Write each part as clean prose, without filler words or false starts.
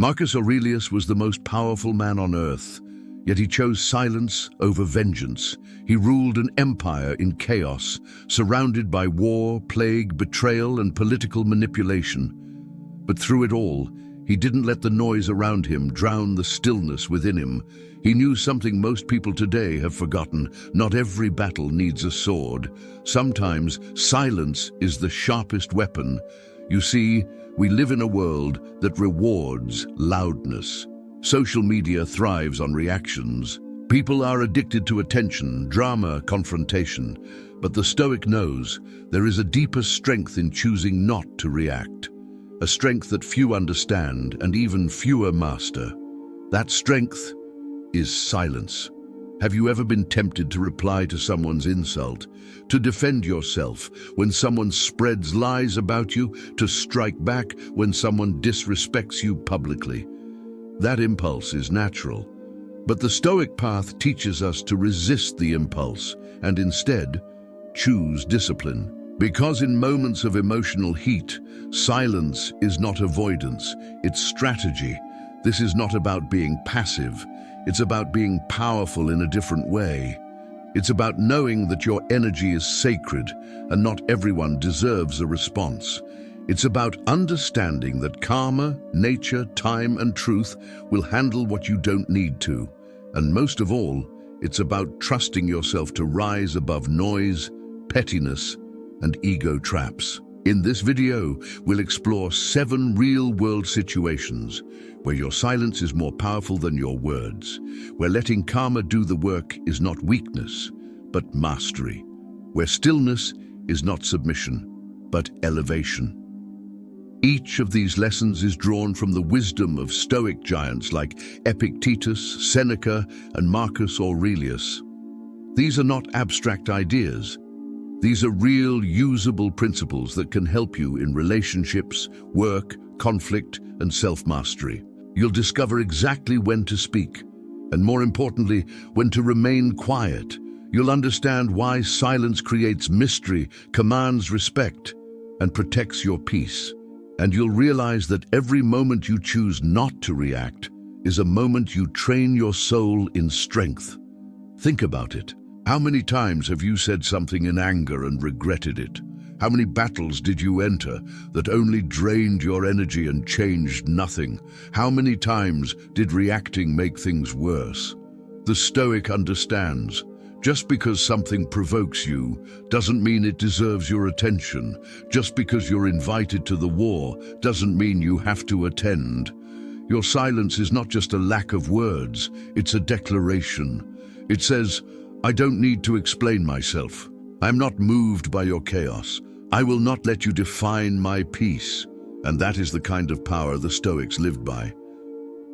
Marcus Aurelius was the most powerful man on earth, yet he chose silence over vengeance. He ruled an empire in chaos, surrounded by war, plague, betrayal, and political manipulation. But through it all, he didn't let the noise around him drown the stillness within him. He knew something most people today have forgotten. Not every battle needs a sword. Sometimes silence is the sharpest weapon. You see, we live in a world that rewards loudness. Social media thrives on reactions. People are addicted to attention, drama, confrontation. But the Stoic knows there is a deeper strength in choosing not to react. A strength that few understand and even fewer master. That strength is silence. Have you ever been tempted to reply to someone's insult, to defend yourself when someone spreads lies about you, to strike back when someone disrespects you publicly? That impulse is natural, but the Stoic path teaches us to resist the impulse and instead choose discipline. Because in moments of emotional heat, silence is not avoidance, it's strategy. This is not about being passive. It's about being powerful in a different way. It's about knowing that your energy is sacred and not everyone deserves a response. It's about understanding that karma, nature, time, and truth will handle what you don't need to. And most of all, it's about trusting yourself to rise above noise, pettiness, and ego traps. In this video, we'll explore 7 real-world situations where your silence is more powerful than your words, where letting karma do the work is not weakness, but mastery, where stillness is not submission, but elevation. Each of these lessons is drawn from the wisdom of Stoic giants like Epictetus, Seneca, and Marcus Aurelius. These are not abstract ideas. These are real, usable principles that can help you in relationships, work, conflict, and self-mastery. You'll discover exactly when to speak, and more importantly, when to remain quiet. You'll understand why silence creates mystery, commands respect, and protects your peace. And you'll realize that every moment you choose not to react is a moment you train your soul in strength. Think about it. How many times have you said something in anger and regretted it? How many battles did you enter that only drained your energy and changed nothing? How many times did reacting make things worse? The Stoic understands. Just because something provokes you doesn't mean it deserves your attention. Just because you're invited to the war doesn't mean you have to attend. Your silence is not just a lack of words, it's a declaration. It says, I don't need to explain myself. I'm not moved by your chaos. I will not let you define my peace. And that is the kind of power the Stoics lived by.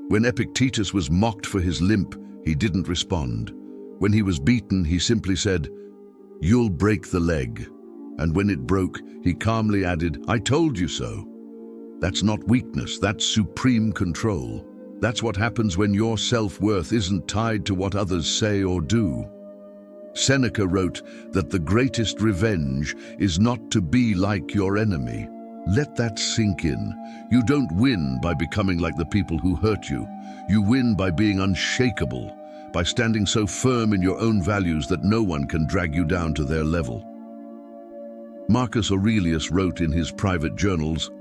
When Epictetus was mocked for his limp, he didn't respond. When he was beaten, he simply said, "You'll break the leg." And when it broke, he calmly added, "I told you so." That's not weakness, that's supreme control. That's what happens when your self-worth isn't tied to what others say or do. Seneca wrote that the greatest revenge is not to be like your enemy. Let that sink in. You don't win by becoming like the people who hurt you. You win by being unshakable, by standing so firm in your own values that no one can drag you down to their level. Marcus Aurelius wrote in his private journals,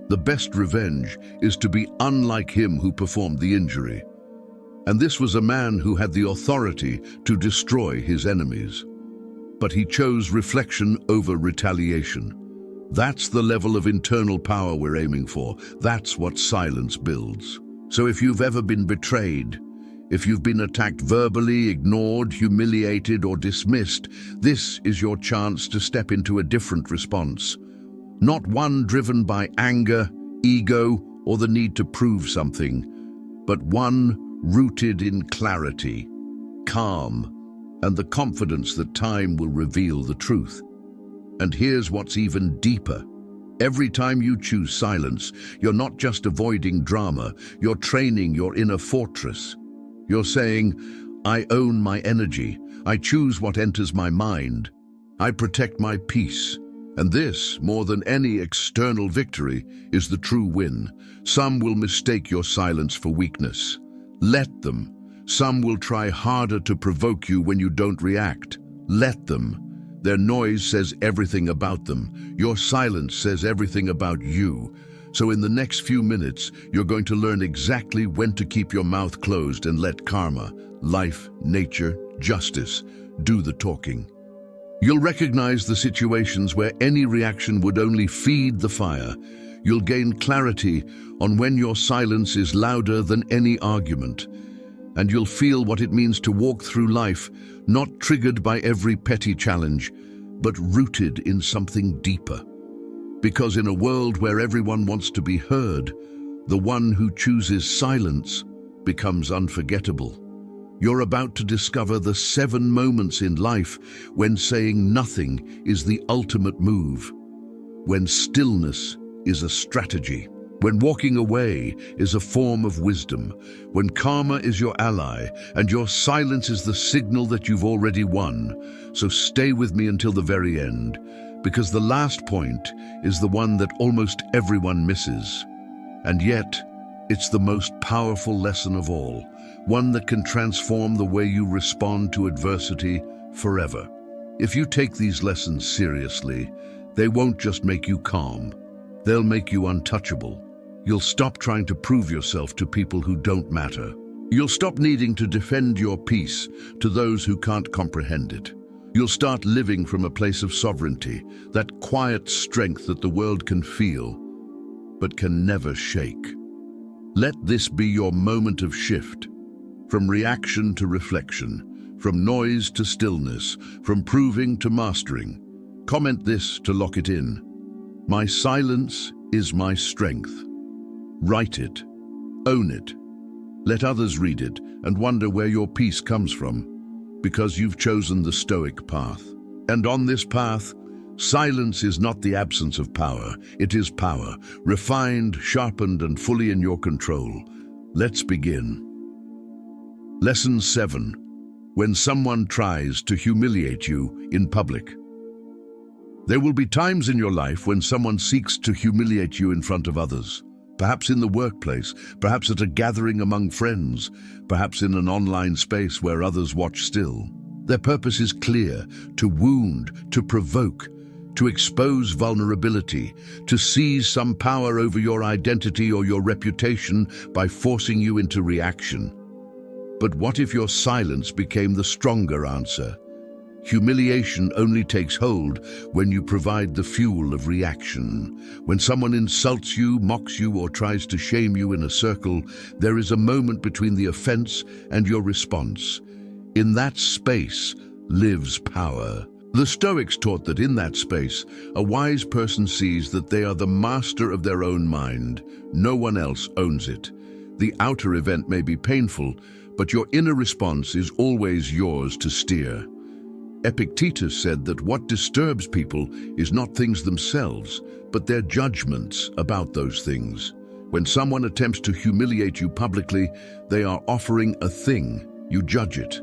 "The best revenge is to be unlike him who performed the injury." And this was a man who had the authority to destroy his enemies. But he chose reflection over retaliation. That's the level of internal power we're aiming for. That's what silence builds. So if you've ever been betrayed, if you've been attacked verbally, ignored, humiliated, or dismissed, this is your chance to step into a different response. Not one driven by anger, ego, or the need to prove something, but one rooted in clarity, calm, and the confidence that time will reveal the truth. And here's what's even deeper. Every time you choose silence, you're not just avoiding drama, you're training your inner fortress. You're saying, I own my energy, I choose what enters my mind, I protect my peace, And this, more than any external victory, is the true win. Some will mistake your silence for weakness. Let them. Some will try harder to provoke you when you don't react. Let them. Their noise says everything about them. Your silence says everything about you. So in the next few minutes, you're going to learn exactly when to keep your mouth closed and let karma, life, nature, justice do the talking. You'll recognize the situations where any reaction would only feed the fire. You'll gain clarity on when your silence is louder than any argument. And you'll feel what it means to walk through life, not triggered by every petty challenge, but rooted in something deeper. Because in a world where everyone wants to be heard, the one who chooses silence becomes unforgettable. You're about to discover the 7 moments in life when saying nothing is the ultimate move, when stillness is a strategy, when walking away is a form of wisdom, when karma is your ally and your silence is the signal that you've already won. So stay with me until the very end, because the last point is the one that almost everyone misses. And yet, it's the most powerful lesson of all, one that can transform the way you respond to adversity forever. If you take these lessons seriously, they won't just make you calm, they'll make you untouchable. You'll stop trying to prove yourself to people who don't matter. You'll stop needing to defend your peace to those who can't comprehend it. You'll start living from a place of sovereignty, that quiet strength that the world can feel, but can never shake. Let this be your moment of shift, from reaction to reflection, from noise to stillness, from proving to mastering. Comment this to lock it in. My silence is my strength. Write it, own it. Let others read it and wonder where your peace comes from, because you've chosen the Stoic path. And on this path, silence is not the absence of power, it is power, refined, sharpened, and fully in your control. Let's begin. Lesson 7. When someone tries to humiliate you in public. There will be times in your life when someone seeks to humiliate you in front of others. Perhaps in the workplace, perhaps at a gathering among friends, perhaps in an online space where others watch still. Their purpose is clear: to wound, to provoke, to expose vulnerability, to seize some power over your identity or your reputation by forcing you into reaction. But what if your silence became the stronger answer? Humiliation only takes hold when you provide the fuel of reaction. When someone insults you, mocks you, or tries to shame you in a circle, there is a moment between the offense and your response. In that space lives power. The Stoics taught that in that space, a wise person sees that they are the master of their own mind. No one else owns it. The outer event may be painful, but your inner response is always yours to steer. Epictetus said that what disturbs people is not things themselves, but their judgments about those things. When someone attempts to humiliate you publicly, they are offering a thing. You judge it.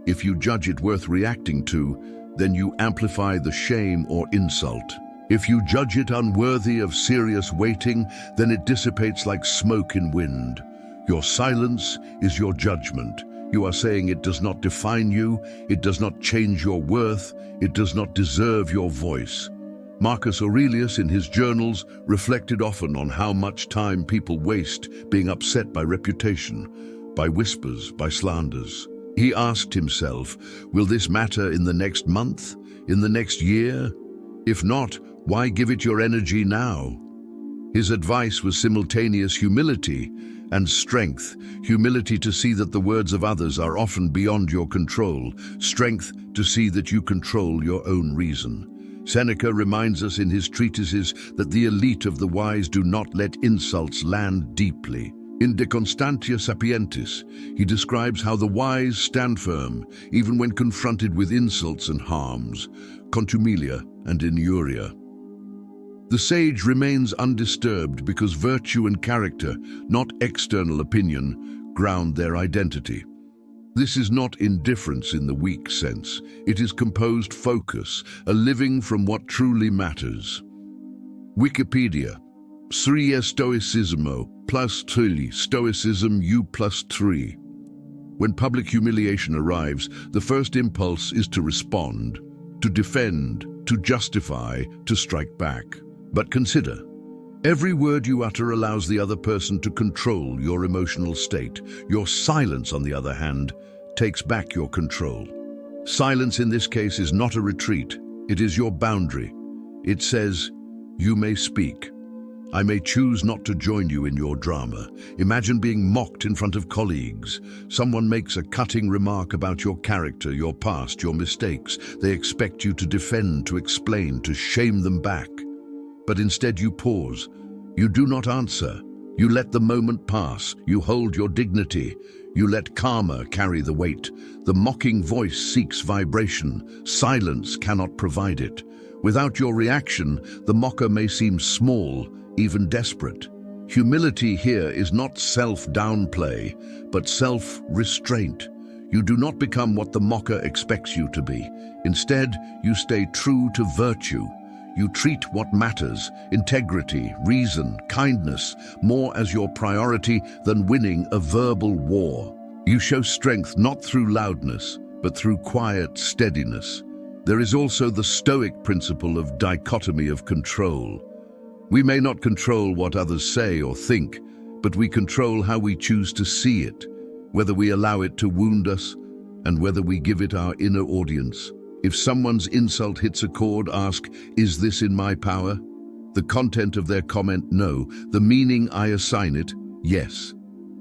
If you judge it worth reacting to, then you amplify the shame or insult. If you judge it unworthy of serious weighting, then it dissipates like smoke in wind. Your silence is your judgment. You are saying it does not define you, it does not change your worth, it does not deserve your voice. Marcus Aurelius, in his journals, reflected often on how much time people waste being upset by reputation, by whispers, by slanders. He asked himself, will this matter in the next month, in the next year? If not, why give it your energy now? His advice was simultaneous humility and strength. Humility to see that the words of others are often beyond your control. Strength to see that you control your own reason. Seneca reminds us in his treatises that the elite of the wise do not let insults land deeply. In De Constantia Sapientis, he describes how the wise stand firm, even when confronted with insults and harms, contumelia and inuria. The sage remains undisturbed because virtue and character, not external opinion, ground their identity. This is not indifference in the weak sense. It is composed focus, a living from what truly matters. Wikipedia. Stoicismo plus tuli, Stoicism U plus 3. When public humiliation arrives, the first impulse is to respond, to defend, to justify, to strike back. But consider, every word you utter allows the other person to control your emotional state. Your silence, on the other hand, takes back your control. Silence in this case is not a retreat, it is your boundary. It says, you may speak. I may choose not to join you in your drama. Imagine being mocked in front of colleagues. Someone makes a cutting remark about your character, your past, your mistakes. They expect you to defend, to explain, to shame them back. But instead you pause. You do not answer. You let the moment pass. You hold your dignity. You let karma carry the weight. The mocking voice seeks vibration. Silence cannot provide it. Without your reaction, the mocker may seem small, even desperate. Humility here is not self-downplay, but self-restraint. You do not become what the mocker expects you to be. Instead, you stay true to virtue. You treat what matters, integrity, reason, kindness, more as your priority than winning a verbal war. You show strength not through loudness, but through quiet steadiness. There is also the Stoic principle of dichotomy of control. We may not control what others say or think, but we control how we choose to see it, whether we allow it to wound us, and whether we give it our inner audience. If someone's insult hits a chord, ask, is this in my power? The content of their comment, no. The meaning I assign it, yes.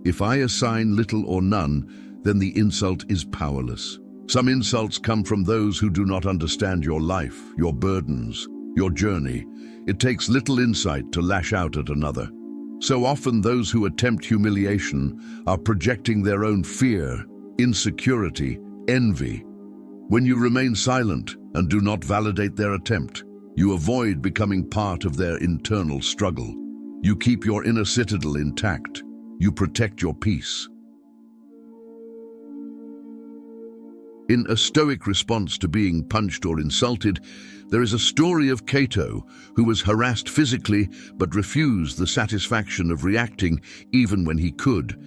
If I assign little or none, then the insult is powerless. Some insults come from those who do not understand your life, your burdens, your journey. It takes little insight to lash out at another. So often those who attempt humiliation are projecting their own fear, insecurity, envy. When you remain silent and do not validate their attempt, you avoid becoming part of their internal struggle. You keep your inner citadel intact. You protect your peace. In a Stoic response to being punched or insulted, there is a story of Cato, who was harassed physically but refused the satisfaction of reacting even when he could.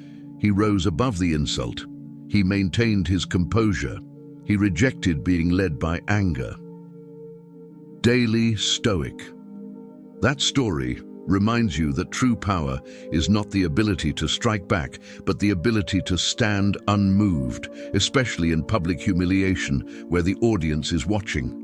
He rose above the insult. He maintained his composure. He rejected being led by anger. Daily Stoic. That story reminds you that true power is not the ability to strike back, but the ability to stand unmoved, especially in public humiliation where the audience is watching.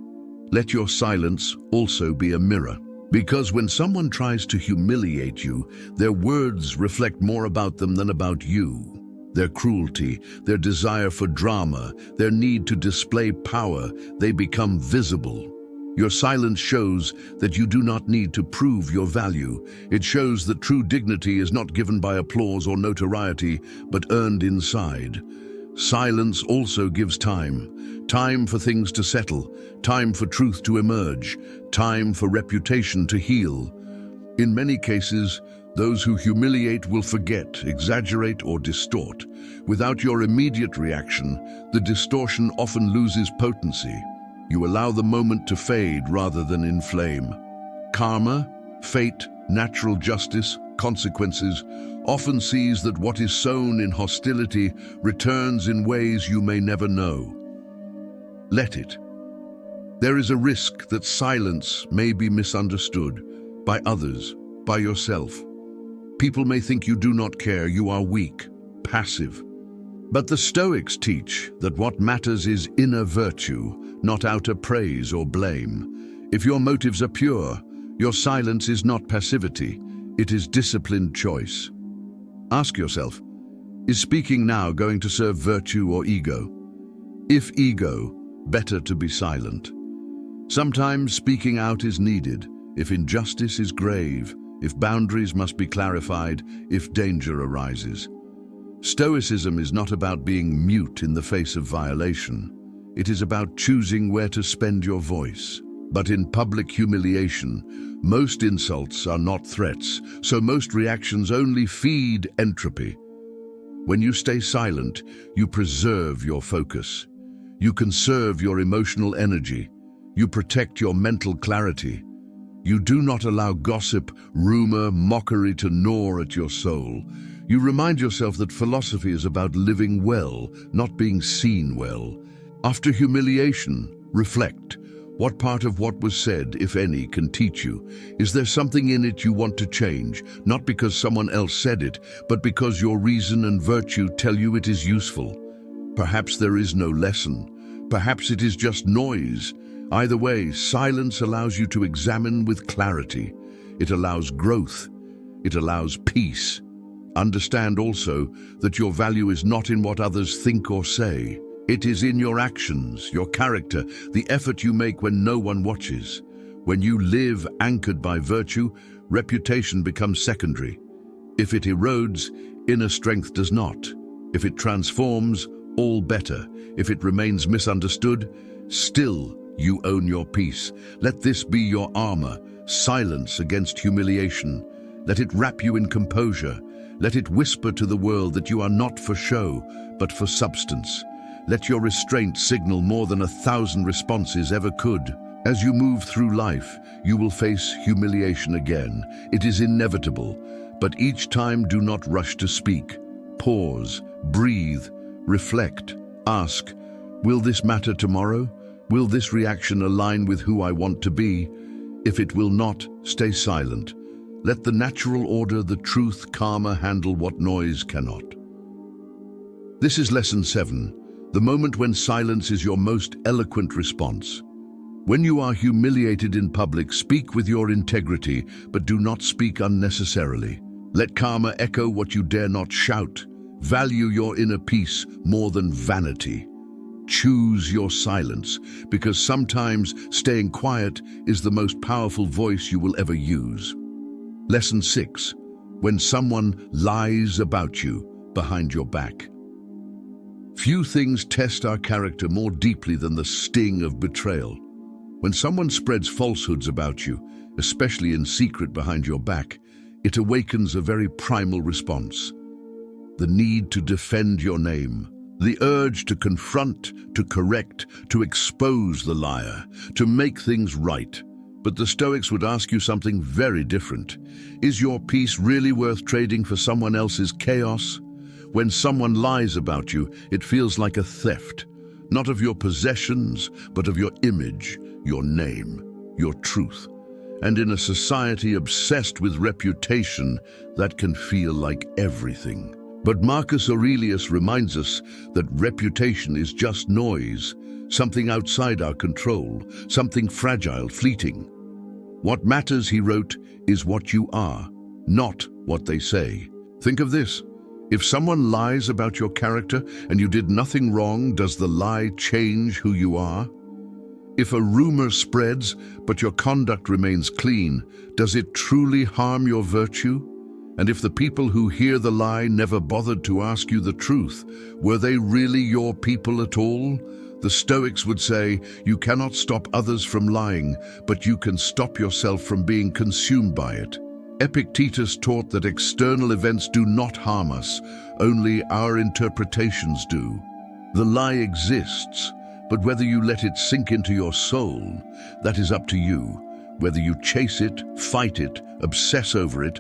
Let your silence also be a mirror, because when someone tries to humiliate you, their words reflect more about them than about you. Their cruelty, their desire for drama, their need to display power, they become visible. Your silence shows that you do not need to prove your value. It shows that true dignity is not given by applause or notoriety, but earned inside. Silence also gives time. Time for things to settle. Time for truth to emerge. Time for reputation to heal. In many cases, those who humiliate will forget, exaggerate, or distort. Without your immediate reaction, the distortion often loses potency. You allow the moment to fade rather than inflame. Karma, fate, natural justice, consequences often sees that what is sown in hostility returns in ways you may never know. Let it. There is a risk that silence may be misunderstood by others, by yourself. People may think you do not care, you are weak, passive. But the Stoics teach that what matters is inner virtue, not outer praise or blame. If your motives are pure, your silence is not passivity, it is disciplined choice. Ask yourself, is speaking now going to serve virtue or ego? If ego, better to be silent. Sometimes speaking out is needed, if injustice is grave, if boundaries must be clarified, if danger arises. Stoicism is not about being mute in the face of violation. It is about choosing where to spend your voice. But in public humiliation, most insults are not threats, so most reactions only feed entropy. When you stay silent, you preserve your focus. You conserve your emotional energy. You protect your mental clarity. You do not allow gossip, rumor, mockery to gnaw at your soul. You remind yourself that philosophy is about living well, not being seen well. After humiliation, reflect. What part of what was said, if any, can teach you? Is there something in it you want to change, not because someone else said it, but because your reason and virtue tell you it is useful? Perhaps there is no lesson. Perhaps it is just noise. Either way, silence allows you to examine with clarity. It allows growth. It allows peace. Understand also that your value is not in what others think or say. It is in your actions, your character, the effort you make when no one watches. When you live anchored by virtue, reputation becomes secondary. If it erodes, inner strength does not. If it transforms, all better. If it remains misunderstood, still you own your peace. Let this be your armor, silence against humiliation. Let it wrap you in composure. Let it whisper to the world that you are not for show, but for substance. Let your restraint signal more than 1,000 responses ever could. As you move through life, you will face humiliation again. It is inevitable, but each time do not rush to speak. Pause, breathe, reflect, ask, will this matter tomorrow? Will this reaction align with who I want to be? If it will not, stay silent. Let the natural order, the truth, karma handle what noise cannot. This is lesson 7, the moment when silence is your most eloquent response. When you are humiliated in public, speak with your integrity, but do not speak unnecessarily. Let karma echo what you dare not shout. Value your inner peace more than vanity. Choose your silence, because sometimes staying quiet is the most powerful voice you will ever use. Lesson 6. When someone lies about you behind your back. Few things test our character more deeply than the sting of betrayal. When someone spreads falsehoods about you, especially in secret behind your back, it awakens a very primal response. The need to defend your name. The urge to confront, to correct, to expose the liar, to make things right. But the Stoics would ask you something very different. Is your peace really worth trading for someone else's chaos? When someone lies about you, it feels like a theft, not of your possessions, but of your image, your name, your truth. And in a society obsessed with reputation, that can feel like everything. But Marcus Aurelius reminds us that reputation is just noise, something outside our control, something fragile, fleeting. What matters, he wrote, is what you are, not what they say. Think of this. If someone lies about your character and you did nothing wrong, does the lie change who you are? If a rumor spreads, but your conduct remains clean, does it truly harm your virtue? And if the people who hear the lie never bothered to ask you the truth, were they really your people at all? The Stoics would say, you cannot stop others from lying, but you can stop yourself from being consumed by it. Epictetus taught that external events do not harm us, only our interpretations do. The lie exists, but whether you let it sink into your soul, that is up to you. Whether you chase it, fight it, obsess over it,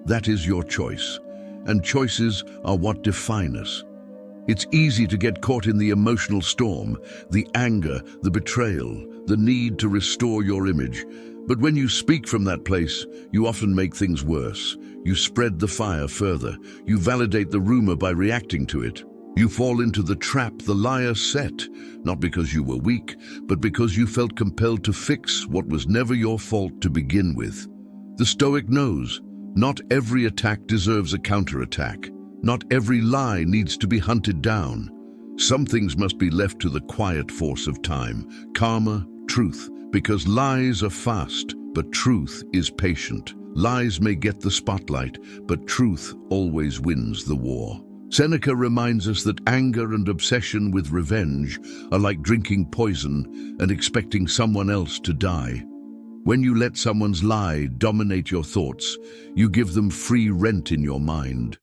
that is your choice. And choices are what define us. It's easy to get caught in the emotional storm, the anger, the betrayal, the need to restore your image. But when you speak from that place, you often make things worse. You spread the fire further. You validate the rumor by reacting to it. You fall into the trap the liar set, not because you were weak, but because you felt compelled to fix what was never your fault to begin with. The Stoic knows, not every attack deserves a counterattack. Not every lie needs to be hunted down. Some things must be left to the quiet force of time, karma, truth, because lies are fast, but truth is patient. Lies may get the spotlight, but truth always wins the war. Seneca reminds us that anger and obsession with revenge are like drinking poison and expecting someone else to die. When you let someone's lie dominate your thoughts, you give them free rent in your mind.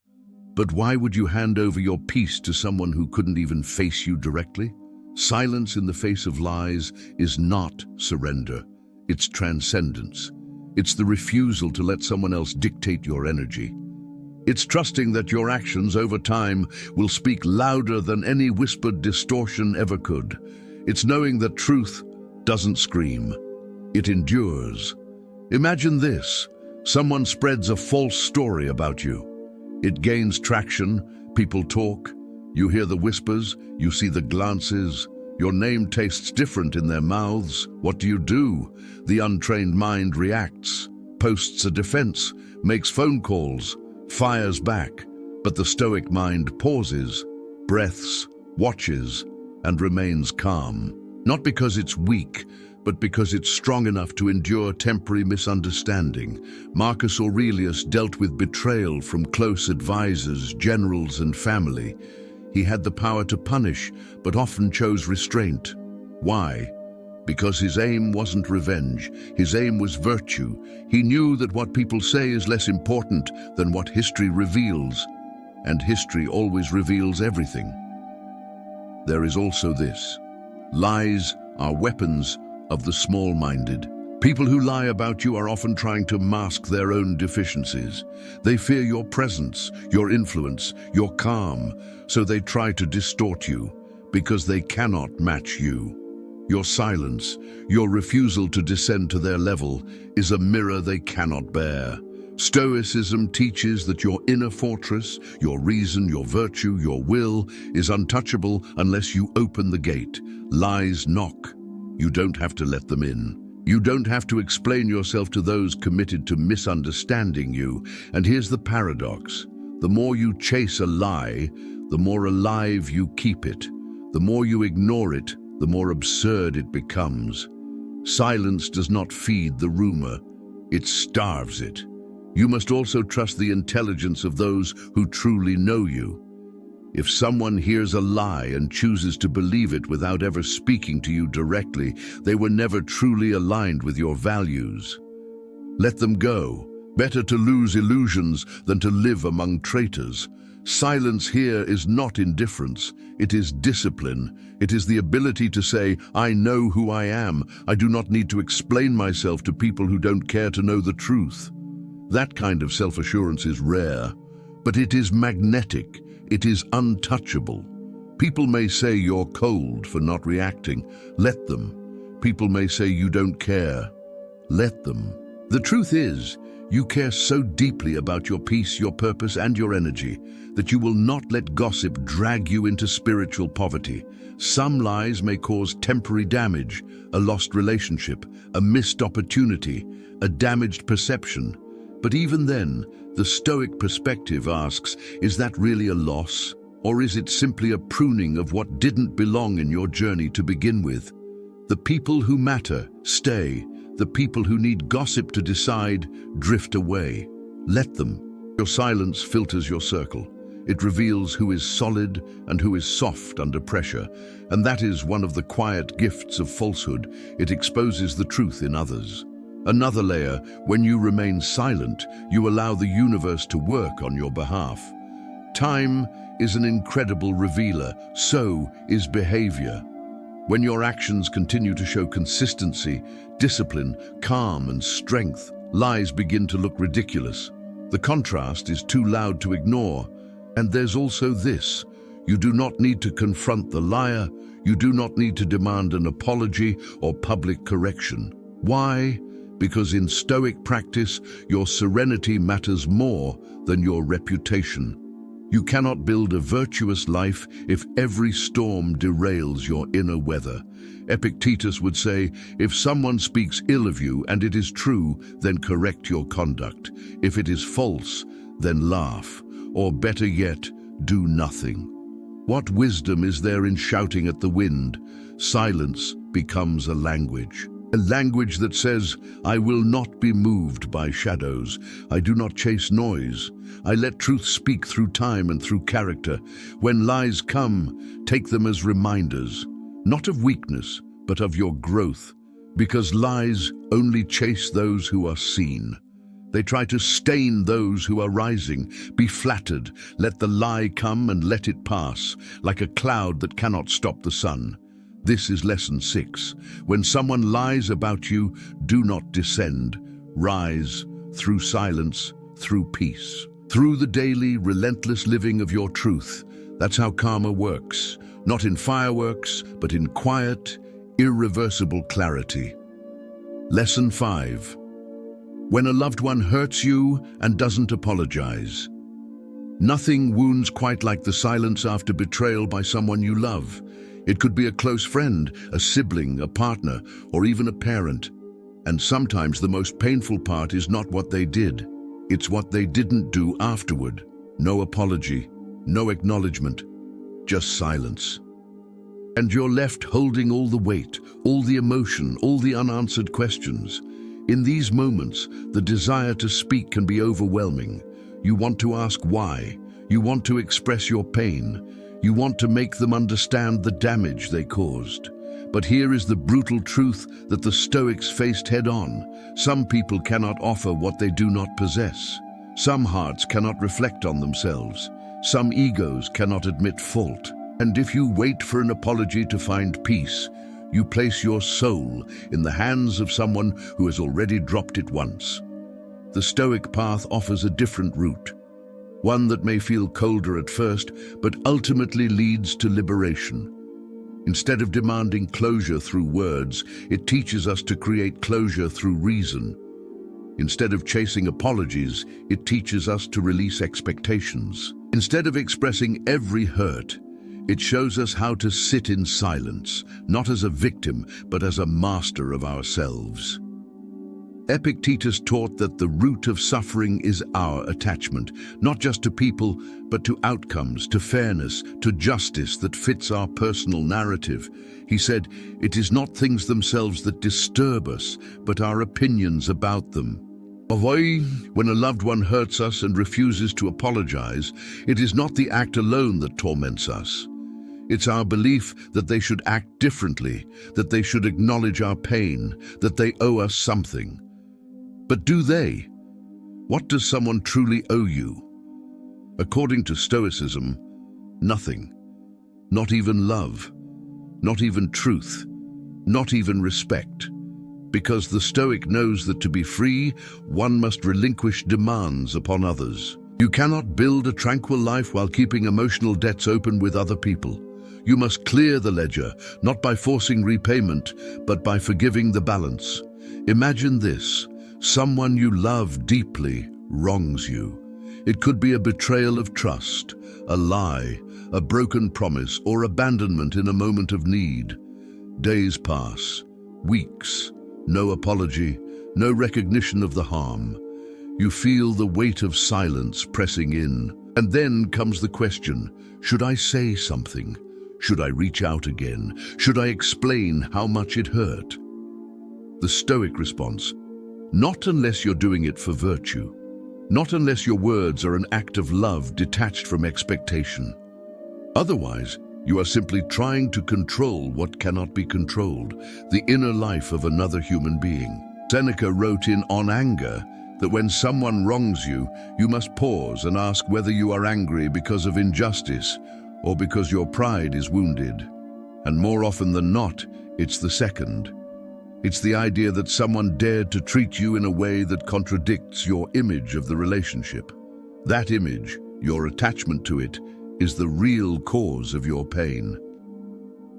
But why would you hand over your peace to someone who couldn't even face you directly? Silence in the face of lies is not surrender. It's transcendence. It's the refusal to let someone else dictate your energy. It's trusting that your actions over time will speak louder than any whispered distortion ever could. It's knowing that truth doesn't scream. It endures. Imagine this. Someone spreads a false story about you. It gains traction, people talk, you hear the whispers, you see the glances. Your name tastes different in their mouths. What do? The untrained mind reacts, posts a defense, makes phone calls, fires back. But the Stoic mind pauses, breaths, watches, and remains calm. Not because it's weak, but because it's strong enough to endure temporary misunderstanding. Marcus Aurelius dealt with betrayal from close advisors, generals, and family. He had the power to punish, but often chose restraint. Why? Because his aim wasn't revenge. His aim was virtue. He knew that what people say is less important than what history reveals. And history always reveals everything. There is also this. Lies are weapons of the small-minded. People who lie about you are often trying to mask their own deficiencies. They fear your presence, your influence, your calm, so they try to distort you because they cannot match you. Your silence, your refusal to descend to their level, is a mirror they cannot bear. Stoicism teaches that your inner fortress, your reason, your virtue, your will, is untouchable unless you open the gate. Lies knock. You don't have to let them in. You don't have to explain yourself to those committed to misunderstanding you. And here's the paradox. The more you chase a lie, the more alive you keep it. The more you ignore it, the more absurd it becomes. Silence does not feed the rumor, it starves it. You must also trust the intelligence of those who truly know you. If someone hears a lie and chooses to believe it without ever speaking to you directly, they were never truly aligned with your values. Let them go. Better to lose illusions than to live among traitors. Silence here is not indifference. It is discipline. It is the ability to say, I know who I am. I do not need to explain myself to people who don't care to know the truth. That kind of self-assurance is rare, but it is magnetic. It is untouchable. People may say you're cold for not reacting. Let them. People may say you don't care. Let them. The truth is, you care so deeply about your peace, your purpose, and your energy that you will not let gossip drag you into spiritual poverty. Some lies may cause temporary damage, a lost relationship, a missed opportunity, a damaged perception. But even then, the Stoic perspective asks, is that really a loss? Or is it simply a pruning of what didn't belong in your journey to begin with? The people who matter stay. The people who need gossip to decide drift away. Let them. Your silence filters your circle. It reveals who is solid and who is soft under pressure. And that is one of the quiet gifts of falsehood. It exposes the truth in others. Another layer, when you remain silent, you allow the universe to work on your behalf. Time is an incredible revealer, so is behavior. When your actions continue to show consistency, discipline, calm, and strength, lies begin to look ridiculous. The contrast is too loud to ignore. And there's also this. You do not need to confront the liar. You do not need to demand an apology or public correction. Why? Because in Stoic practice, your serenity matters more than your reputation. You cannot build a virtuous life if every storm derails your inner weather. Epictetus would say, if someone speaks ill of you and it is true, then correct your conduct. If it is false, then laugh. Or better yet, do nothing. What wisdom is there in shouting at the wind? Silence becomes a language. A language that says, I will not be moved by shadows. I do not chase noise. I let truth speak through time and through character. When lies come, take them as reminders, not of weakness, but of your growth. Because lies only chase those who are seen. They try to stain those who are rising. Be flattered, let the lie come and let it pass, like a cloud that cannot stop the sun. This is lesson 6. When someone lies about you, do not descend. Rise through silence, through peace, through the daily, relentless living of your truth. That's how karma works, not in fireworks, but in quiet, irreversible clarity. Lesson 5. When a loved one hurts you and doesn't apologize. Nothing wounds quite like the silence after betrayal by someone you love. It could be a close friend, a sibling, a partner, or even a parent. And sometimes the most painful part is not what they did. It's what they didn't do afterward. No apology, no acknowledgement, just silence. And you're left holding all the weight, all the emotion, all the unanswered questions. In these moments, the desire to speak can be overwhelming. You want to ask why. You want to express your pain. You want to make them understand the damage they caused. But here is the brutal truth that the Stoics faced head-on. Some people cannot offer what they do not possess. Some hearts cannot reflect on themselves. Some egos cannot admit fault. And if you wait for an apology to find peace, you place your soul in the hands of someone who has already dropped it once. The Stoic path offers a different route, one that may feel colder at first, but ultimately leads to liberation. Instead of demanding closure through words, it teaches us to create closure through reason. Instead of chasing apologies, it teaches us to release expectations. Instead of expressing every hurt, it shows us how to sit in silence, not as a victim, but as a master of ourselves. Epictetus taught that the root of suffering is our attachment, not just to people, but to outcomes, to fairness, to justice that fits our personal narrative. He said, "It is not things themselves that disturb us, but our opinions about them." When a loved one hurts us and refuses to apologize, it is not the act alone that torments us. It's our belief that they should act differently, that they should acknowledge our pain, that they owe us something. But do they? What does someone truly owe you? According to Stoicism, nothing. Not even love. Not even truth. Not even respect. Because the Stoic knows that to be free, one must relinquish demands upon others. You cannot build a tranquil life while keeping emotional debts open with other people. You must clear the ledger, not by forcing repayment, but by forgiving the balance. Imagine this. Someone you love deeply wrongs you. It could be a betrayal of trust, a lie, a broken promise, or abandonment in a moment of need. Days pass, weeks, no apology, no recognition of the harm. You feel the weight of silence pressing in. And then comes the question, should I say something? Should I reach out again? Should I explain how much it hurt? The Stoic response, not unless you're doing it for virtue. Not unless your words are an act of love detached from expectation. Otherwise, you are simply trying to control what cannot be controlled, the inner life of another human being. Seneca wrote in On Anger that when someone wrongs you, you must pause and ask whether you are angry because of injustice or because your pride is wounded. And more often than not, it's the second. It's the idea that someone dared to treat you in a way that contradicts your image of the relationship. That image, your attachment to it, is the real cause of your pain.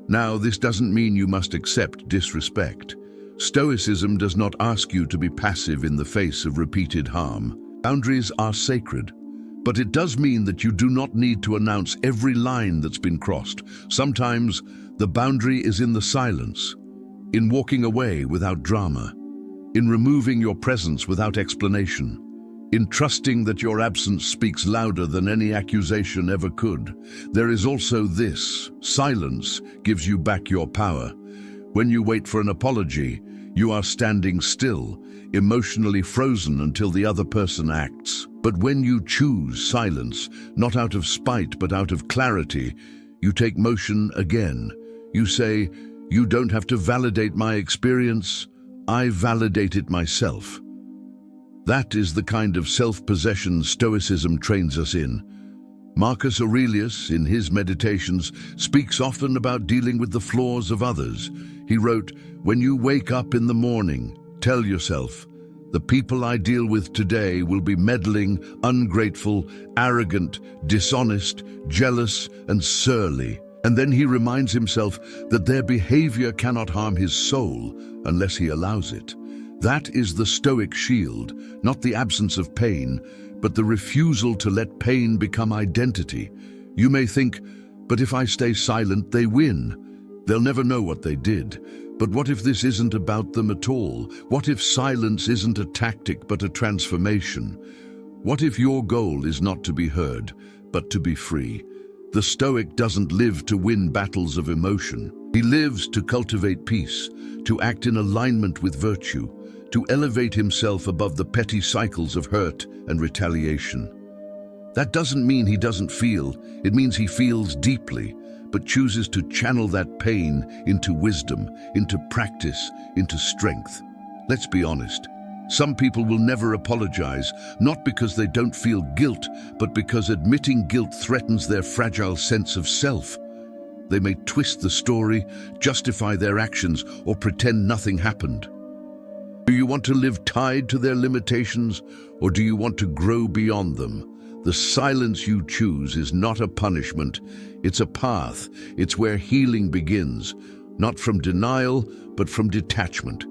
Now, this doesn't mean you must accept disrespect. Stoicism does not ask you to be passive in the face of repeated harm. Boundaries are sacred, but it does mean that you do not need to announce every line that's been crossed. Sometimes the boundary is in the silence, in walking away without drama, in removing your presence without explanation, in trusting that your absence speaks louder than any accusation ever could. There is also this: silence gives you back your power. When you wait for an apology, you are standing still, emotionally frozen until the other person acts. But when you choose silence, not out of spite but out of clarity, you take motion again. You say, "You don't have to validate my experience, I validate it myself." That is the kind of self-possession Stoicism trains us in. Marcus Aurelius, in his Meditations, speaks often about dealing with the flaws of others. He wrote, "When you wake up in the morning, tell yourself, the people I deal with today will be meddling, ungrateful, arrogant, dishonest, jealous, and surly." And then he reminds himself that their behavior cannot harm his soul unless he allows it. That is the Stoic shield, not the absence of pain, but the refusal to let pain become identity. You may think, but if I stay silent, they win. They'll never know what they did. But what if this isn't about them at all? What if silence isn't a tactic but a transformation? What if your goal is not to be heard, but to be free? The Stoic doesn't live to win battles of emotion. He lives to cultivate peace, to act in alignment with virtue, to elevate himself above the petty cycles of hurt and retaliation. That doesn't mean he doesn't feel. It means he feels deeply, but chooses to channel that pain into wisdom, into practice, into strength. Let's be honest. Some people will never apologize, not because they don't feel guilt, but because admitting guilt threatens their fragile sense of self. They may twist the story, justify their actions, or pretend nothing happened. Do you want to live tied to their limitations, or do you want to grow beyond them? The silence you choose is not a punishment, it's a path. It's where healing begins, not from denial, but from detachment.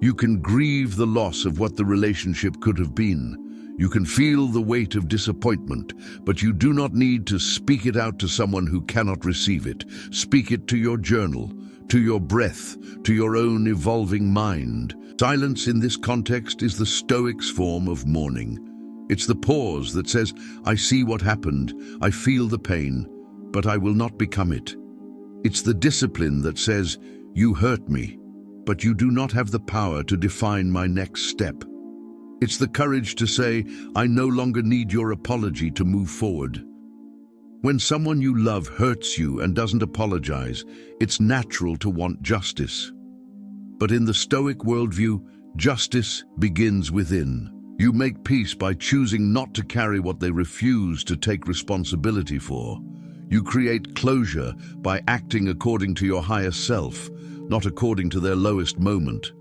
You can grieve the loss of what the relationship could have been. You can feel the weight of disappointment, but you do not need to speak it out to someone who cannot receive it. Speak it to your journal, to your breath, to your own evolving mind. Silence in this context is the Stoic's form of mourning. It's the pause that says, I see what happened, I feel the pain, but I will not become it. It's the discipline that says, you hurt me, but you do not have the power to define my next step. It's the courage to say, I no longer need your apology to move forward. When someone you love hurts you and doesn't apologize, it's natural to want justice. But in the Stoic worldview, justice begins within. You make peace by choosing not to carry what they refuse to take responsibility for. You create closure by acting according to your higher self, not according to their lowest moment.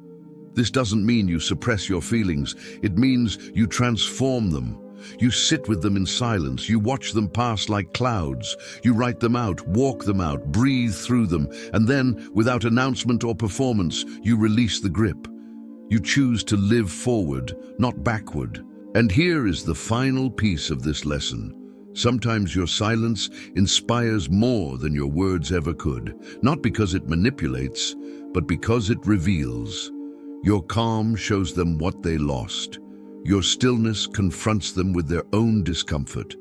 This doesn't mean you suppress your feelings. It means you transform them. You sit with them in silence. You watch them pass like clouds. You write them out, walk them out, breathe through them, and then, without announcement or performance, you release the grip. You choose to live forward, not backward. And here is the final piece of this lesson. Sometimes your silence inspires more than your words ever could, not because it manipulates, but because it reveals. Your calm shows them what they lost. Your stillness confronts them with their own discomfort.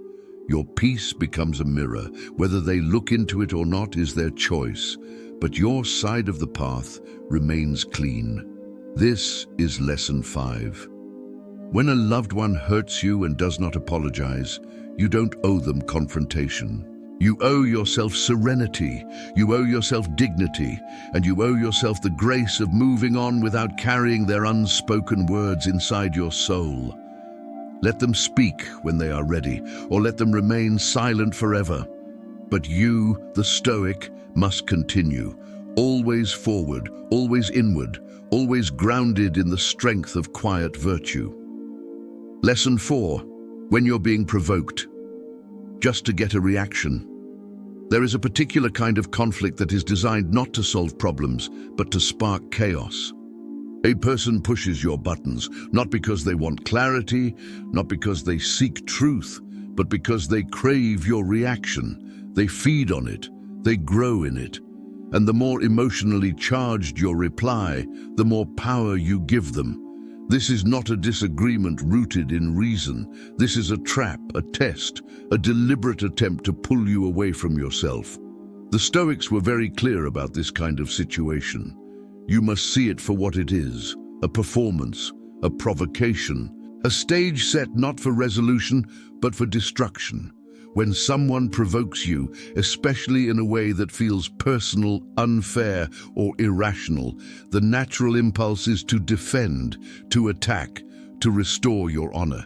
Your peace becomes a mirror. Whether they look into it or not is their choice, but your side of the path remains clean. This is lesson 5. When a loved one hurts you and does not apologize, you don't owe them confrontation. You owe yourself serenity, you owe yourself dignity, and you owe yourself the grace of moving on without carrying their unspoken words inside your soul. Let them speak when they are ready, or let them remain silent forever. But you, the Stoic, must continue, always forward, always inward, always grounded in the strength of quiet virtue. Lesson 4. When you're being provoked, just to get a reaction. There is a particular kind of conflict that is designed not to solve problems, but to spark chaos. A person pushes your buttons, not because they want clarity, not because they seek truth, but because they crave your reaction. They feed on it, they grow in it. And the more emotionally charged your reply, the more power you give them. This is not a disagreement rooted in reason. This is a trap, a test, a deliberate attempt to pull you away from yourself. The Stoics were very clear about this kind of situation. You must see it for what it is, a performance, a provocation, a stage set not for resolution, but for destruction. When someone provokes you, especially in a way that feels personal, unfair, or irrational, the natural impulse is to defend, to attack, to restore your honor.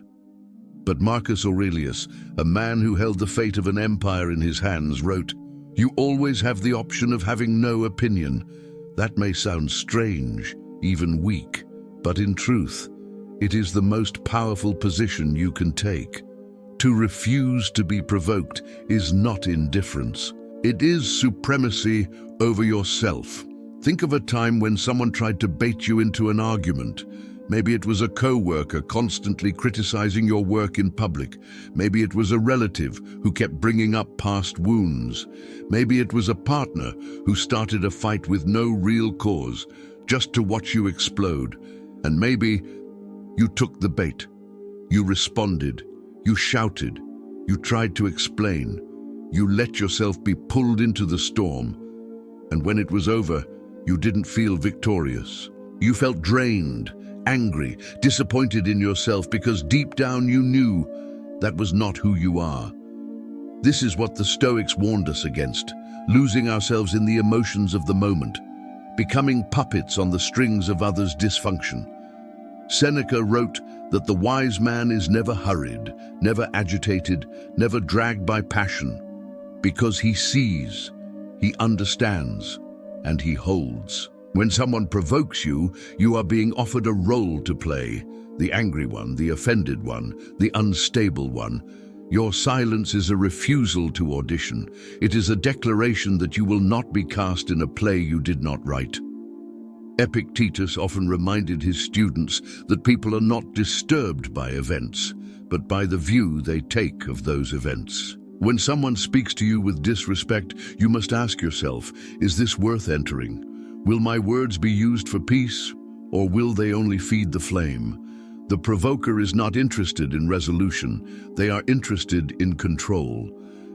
But Marcus Aurelius, a man who held the fate of an empire in his hands, wrote, "You always have the option of having no opinion." That may sound strange, even weak, but in truth, it is the most powerful position you can take. To refuse to be provoked is not indifference. It is supremacy over yourself. Think of a time when someone tried to bait you into an argument. Maybe it was a co-worker constantly criticizing your work in public. Maybe it was a relative who kept bringing up past wounds. Maybe it was a partner who started a fight with no real cause, just to watch you explode. And maybe you took the bait. You responded. You shouted. You tried to explain. You let yourself be pulled into the storm. And when it was over, you didn't feel victorious. You felt drained, angry, disappointed in yourself because deep down you knew that was not who you are. This is what the Stoics warned us against, losing ourselves in the emotions of the moment, becoming puppets on the strings of others' dysfunction. Seneca wrote that the wise man is never hurried, never agitated, never dragged by passion, because he sees, he understands, and he holds. When someone provokes you, you are being offered a role to play, the angry one, the offended one, the unstable one. Your silence is a refusal to audition. It is a declaration that you will not be cast in a play you did not write. Epictetus often reminded his students that people are not disturbed by events, but by the view they take of those events. When someone speaks to you with disrespect, you must ask yourself, is this worth entering? Will my words be used for peace, or will they only feed the flame? The provoker is not interested in resolution. They are interested in control,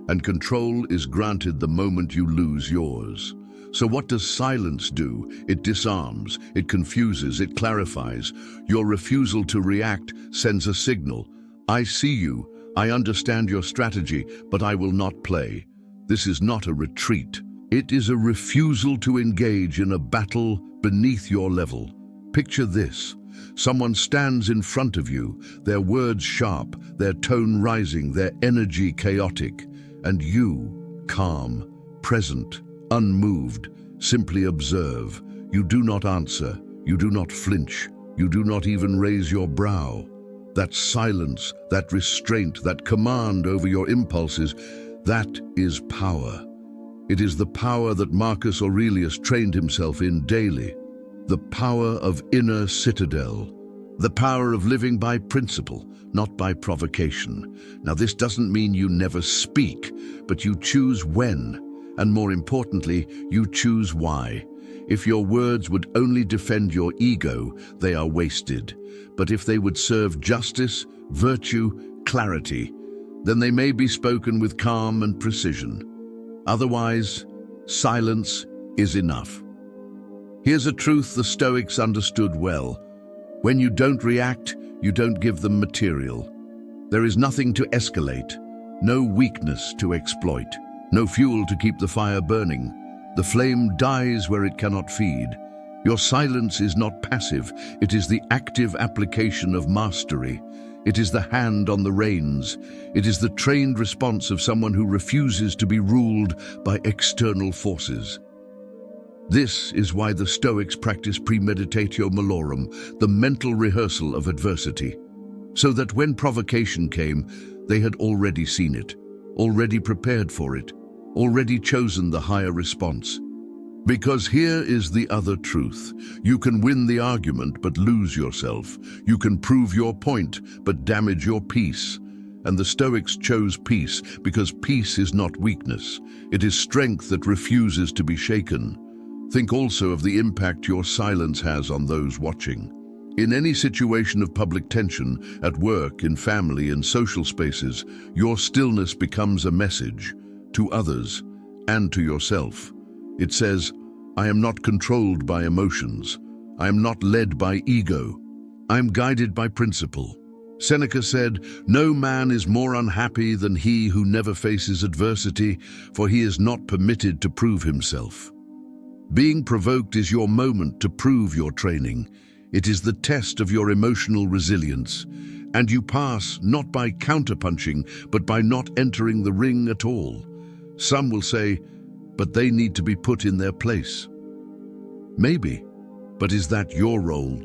and control is granted the moment you lose yours. So what does silence do? It disarms, it confuses, it clarifies. Your refusal to react sends a signal. I see you, I understand your strategy, but I will not play. This is not a retreat. It is a refusal to engage in a battle beneath your level. Picture this. Someone stands in front of you, their words sharp, their tone rising, their energy chaotic, and you, calm, present, unmoved, simply observe. You do not answer, you do not flinch, you do not even raise your brow. That silence, that restraint, that command over your impulses, that is power. It is the power that Marcus Aurelius trained himself in daily. The power of inner citadel. The power of living by principle, not by provocation. Now, this doesn't mean you never speak, but you choose when. And more importantly, you choose why. If your words would only defend your ego, they are wasted. But if they would serve justice, virtue, clarity, then they may be spoken with calm and precision. Otherwise, silence is enough. Here's a truth the Stoics understood well. When you don't react, you don't give them material. There is nothing to escalate, no weakness to exploit, no fuel to keep the fire burning. The flame dies where it cannot feed. Your silence is not passive, it is the active application of mastery. It is the hand on the reins. It is the trained response of someone who refuses to be ruled by external forces. This is why the Stoics practice premeditatio malorum, the mental rehearsal of adversity, so that when provocation came, they had already seen it, already prepared for it, already chosen the higher response. Because here is the other truth. You can win the argument but lose yourself. You can prove your point but damage your peace. And the Stoics chose peace because peace is not weakness. It is strength that refuses to be shaken. Think also of the impact your silence has on those watching. In any situation of public tension, at work, in family, in social spaces, your stillness becomes a message to others and to yourself. It says, I am not controlled by emotions. I am not led by ego. I am guided by principle. Seneca said, no man is more unhappy than he who never faces adversity, for he is not permitted to prove himself. Being provoked is your moment to prove your training. It is the test of your emotional resilience, and you pass not by counterpunching, but by not entering the ring at all. Some will say, but they need to be put in their place. Maybe, but is that your role?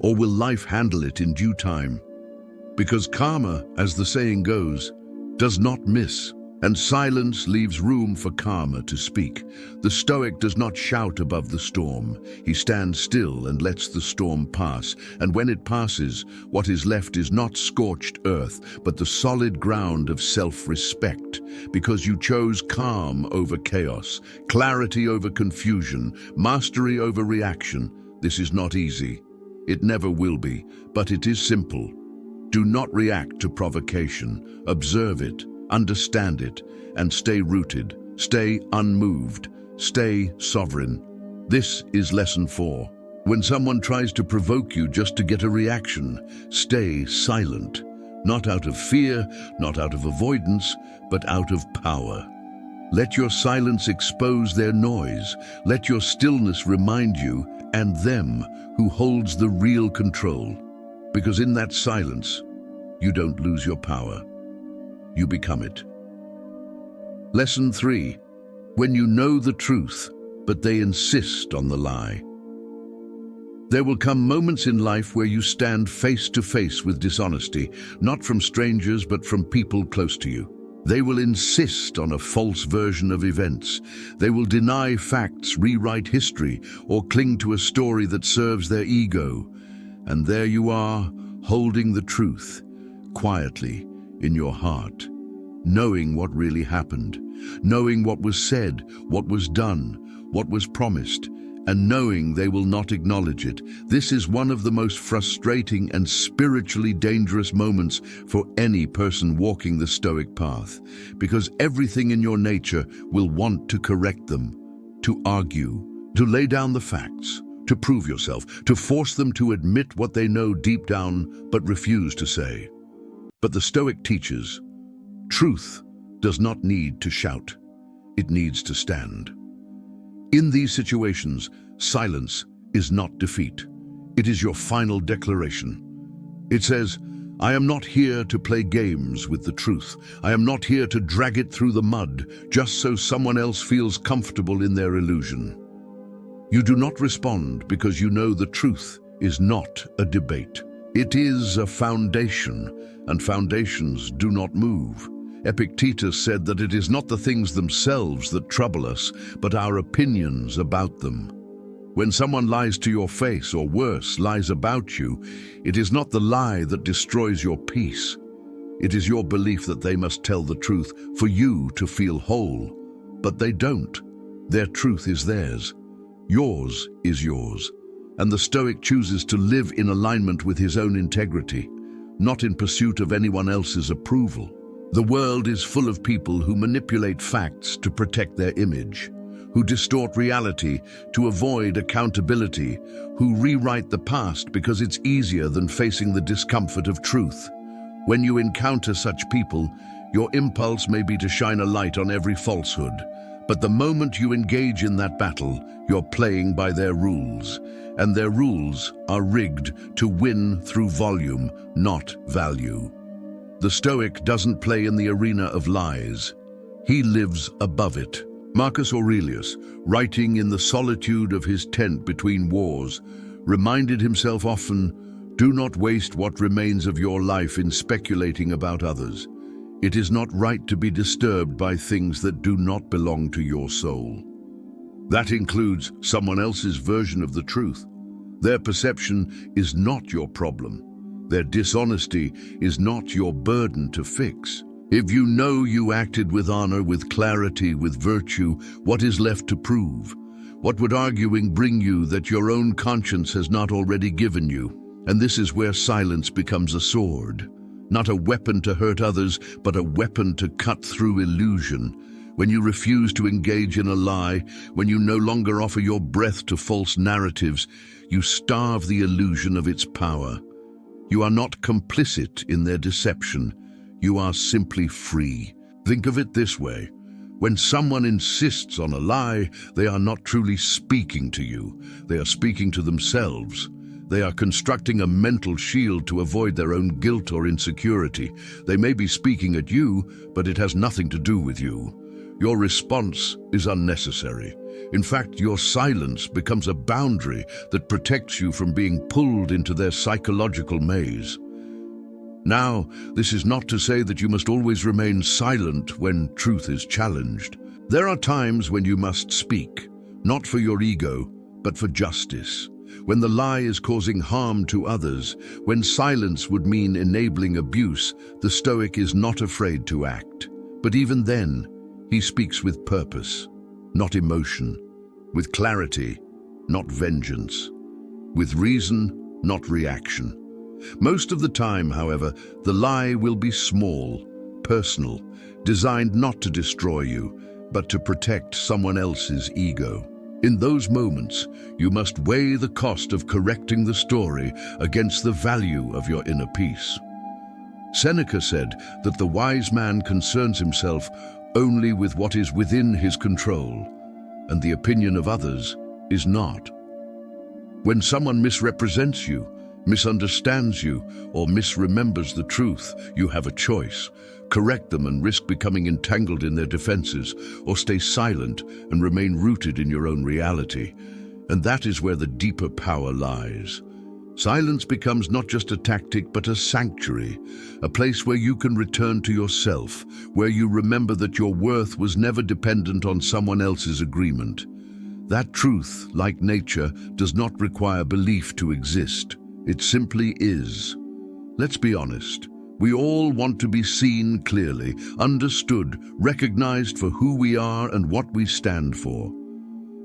Or will life handle it in due time? Because karma, as the saying goes, does not miss, and silence leaves room for karma to speak. The Stoic does not shout above the storm. He stands still and lets the storm pass, and when it passes, what is left is not scorched earth, but the solid ground of self-respect, because you chose calm over chaos, clarity over confusion, mastery over reaction. This is not easy. It never will be, but it is simple. Do not react to provocation. Observe it, understand it, and stay rooted, stay unmoved, stay sovereign. This is lesson 4. When someone tries to provoke you just to get a reaction, stay silent. Not out of fear, not out of avoidance, but out of power. Let your silence expose their noise. Let your stillness remind you and them who holds the real control. Because in that silence, you don't lose your power. You become it. Lesson 3. When you know the truth, but they insist on the lie. There will come moments in life where you stand face to face with dishonesty, not from strangers, but from people close to you. They will insist on a false version of events. They will deny facts, rewrite history, or cling to a story that serves their ego. And there you are, holding the truth, quietly, in your heart, knowing what really happened, knowing what was said, what was done, what was promised, and knowing they will not acknowledge it. This is one of the most frustrating and spiritually dangerous moments for any person walking the Stoic path, because everything in your nature will want to correct them, to argue, to lay down the facts, to prove yourself, to force them to admit what they know deep down but refuse to say. But the Stoic teaches, truth does not need to shout, it needs to stand. In these situations, silence is not defeat. It is your final declaration. It says, I am not here to play games with the truth. I am not here to drag it through the mud just so someone else feels comfortable in their illusion. You do not respond because you know the truth is not a debate. It is a foundation, and foundations do not move. Epictetus said that it is not the things themselves that trouble us, but our opinions about them. When someone lies to your face, or worse, lies about you, it is not the lie that destroys your peace. It is your belief that they must tell the truth for you to feel whole. But they don't. Their truth is theirs. Yours is yours. And the Stoic chooses to live in alignment with his own integrity, not in pursuit of anyone else's approval. The world is full of people who manipulate facts to protect their image, who distort reality to avoid accountability, who rewrite the past because it's easier than facing the discomfort of truth. When you encounter such people, your impulse may be to shine a light on every falsehood, but the moment you engage in that battle, you're playing by their rules, and their rules are rigged to win through volume, not value. The Stoic doesn't play in the arena of lies. He lives above it. Marcus Aurelius, writing in the solitude of his tent between wars, reminded himself often, do not waste what remains of your life in speculating about others. It is not right to be disturbed by things that do not belong to your soul. That includes someone else's version of the truth. Their perception is not your problem. Their dishonesty is not your burden to fix. If you know you acted with honor, with clarity, with virtue, what is left to prove? What would arguing bring you that your own conscience has not already given you? And this is where silence becomes a sword. Not a weapon to hurt others, but a weapon to cut through illusion. When you refuse to engage in a lie, when you no longer offer your breath to false narratives, you starve the illusion of its power. You are not complicit in their deception. You are simply free. Think of it this way. When someone insists on a lie, they are not truly speaking to you. They are speaking to themselves. They are constructing a mental shield to avoid their own guilt or insecurity. They may be speaking at you, but it has nothing to do with you. Your response is unnecessary. In fact, your silence becomes a boundary that protects you from being pulled into their psychological maze. Now, this is not to say that you must always remain silent when truth is challenged. There are times when you must speak, not for your ego, but for justice. When the lie is causing harm to others, when silence would mean enabling abuse, the Stoic is not afraid to act. But even then, he speaks with purpose, not emotion, with clarity, not vengeance, with reason, not reaction. Most of the time, however, the lie will be small, personal, designed not to destroy you, but to protect someone else's ego. In those moments, you must weigh the cost of correcting the story against the value of your inner peace. Seneca said that the wise man concerns himself only with what is within his control, and the opinion of others is not. When someone misrepresents you, misunderstands you, or misremembers the truth, you have a choice. Correct them and risk becoming entangled in their defenses, or stay silent and remain rooted in your own reality. And that is where the deeper power lies. Silence becomes not just a tactic, but a sanctuary, a place where you can return to yourself, where you remember that your worth was never dependent on someone else's agreement. That truth, like nature, does not require belief to exist. It simply is. Let's be honest. We all want to be seen clearly, understood, recognized for who we are and what we stand for.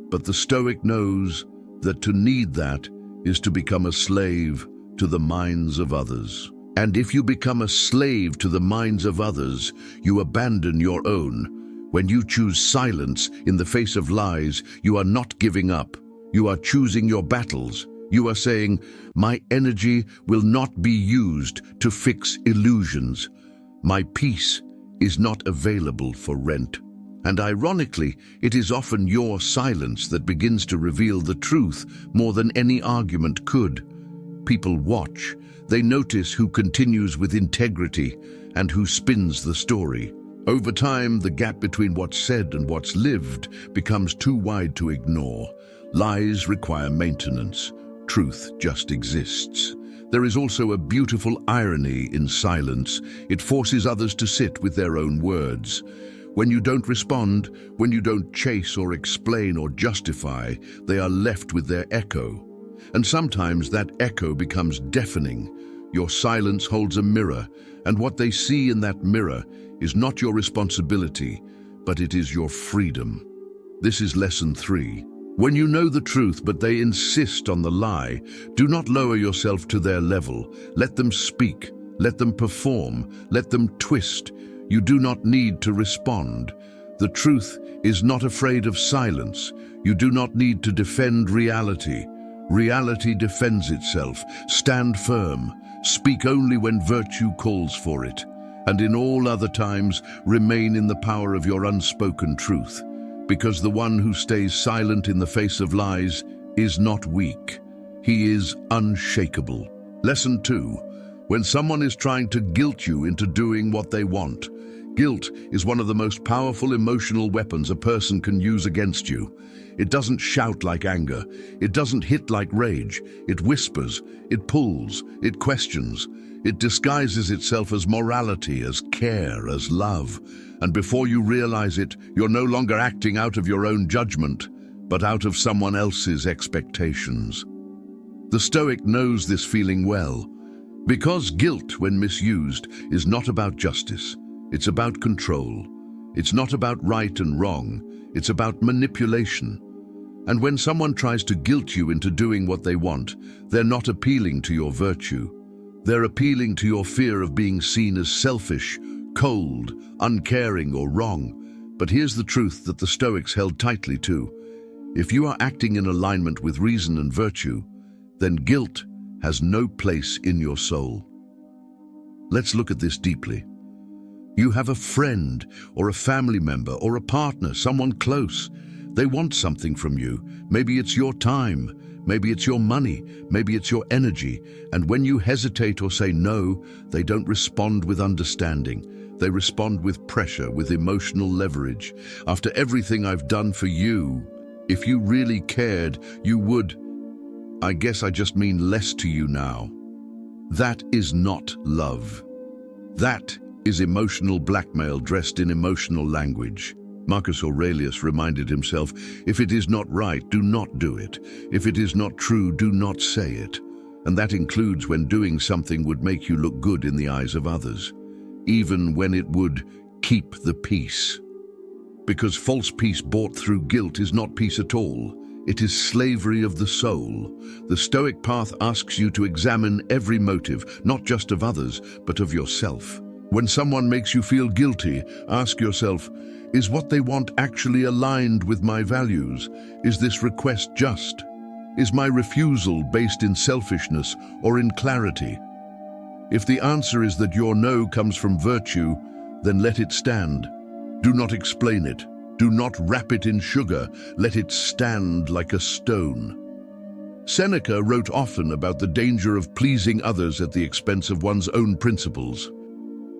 But the Stoic knows that to need that is to become a slave to the minds of others. And if you become a slave to the minds of others, you abandon your own. When you choose silence in the face of lies, you are not giving up. You are choosing your battles. You are saying, my energy will not be used to fix illusions. My peace is not available for rent. And ironically, it is often your silence that begins to reveal the truth more than any argument could. People watch. They notice who continues with integrity and who spins the story. Over time, the gap between what's said and what's lived becomes too wide to ignore. Lies require maintenance. Truth just exists. There is also a beautiful irony in silence. It forces others to sit with their own words. When you don't respond, when you don't chase or explain or justify, they are left with their echo. And sometimes that echo becomes deafening. Your silence holds a mirror, and what they see in that mirror is not your responsibility, but it is your freedom. This is lesson 3. When you know the truth but they insist on the lie, do not lower yourself to their level. Let them speak, let them perform, let them twist. You do not need to respond. The truth is not afraid of silence. You do not need to defend reality. Reality defends itself. Stand firm. Speak only when virtue calls for it. And in all other times, remain in the power of your unspoken truth. Because the one who stays silent in the face of lies is not weak. He is unshakable. Lesson 2. When someone is trying to guilt you into doing what they want. Guilt is one of the most powerful emotional weapons a person can use against you. It doesn't shout like anger. It doesn't hit like rage. It whispers. It pulls. It questions. It disguises itself as morality, as care, as love. And before you realize it, you're no longer acting out of your own judgment, but out of someone else's expectations. The Stoic knows this feeling well, because guilt, when misused, is not about justice. It's about control. It's not about right and wrong. It's about manipulation. And when someone tries to guilt you into doing what they want, they're not appealing to your virtue. They're appealing to your fear of being seen as selfish, cold, uncaring, or wrong. But here's the truth that the Stoics held tightly to. If you are acting in alignment with reason and virtue, then guilt has no place in your soul. Let's look at this deeply. You have a friend, or a family member, or a partner, someone close. They want something from you. Maybe it's your time. maybe it's your money, maybe it's your energy. And when you hesitate or say no, they don't respond with understanding. They respond with pressure, with emotional leverage. After everything I've done for you, if you really cared, you would. I guess I just mean less to you now. That is not love. That is emotional blackmail dressed in emotional language. Marcus Aurelius reminded himself, if it is not right, do not do it. If it is not true, do not say it. And that includes when doing something would make you look good in the eyes of others, even when it would keep the peace. Because false peace bought through guilt is not peace at all. It is slavery of the soul. The Stoic path asks you to examine every motive, not just of others, but of yourself. When someone makes you feel guilty, ask yourself, is what they want actually aligned with my values? Is this request just? Is my refusal based in selfishness or in clarity? If the answer is that your no comes from virtue, then let it stand. Do not explain it. Do not wrap it in sugar. Let it stand like a stone. Seneca wrote often about the danger of pleasing others at the expense of one's own principles.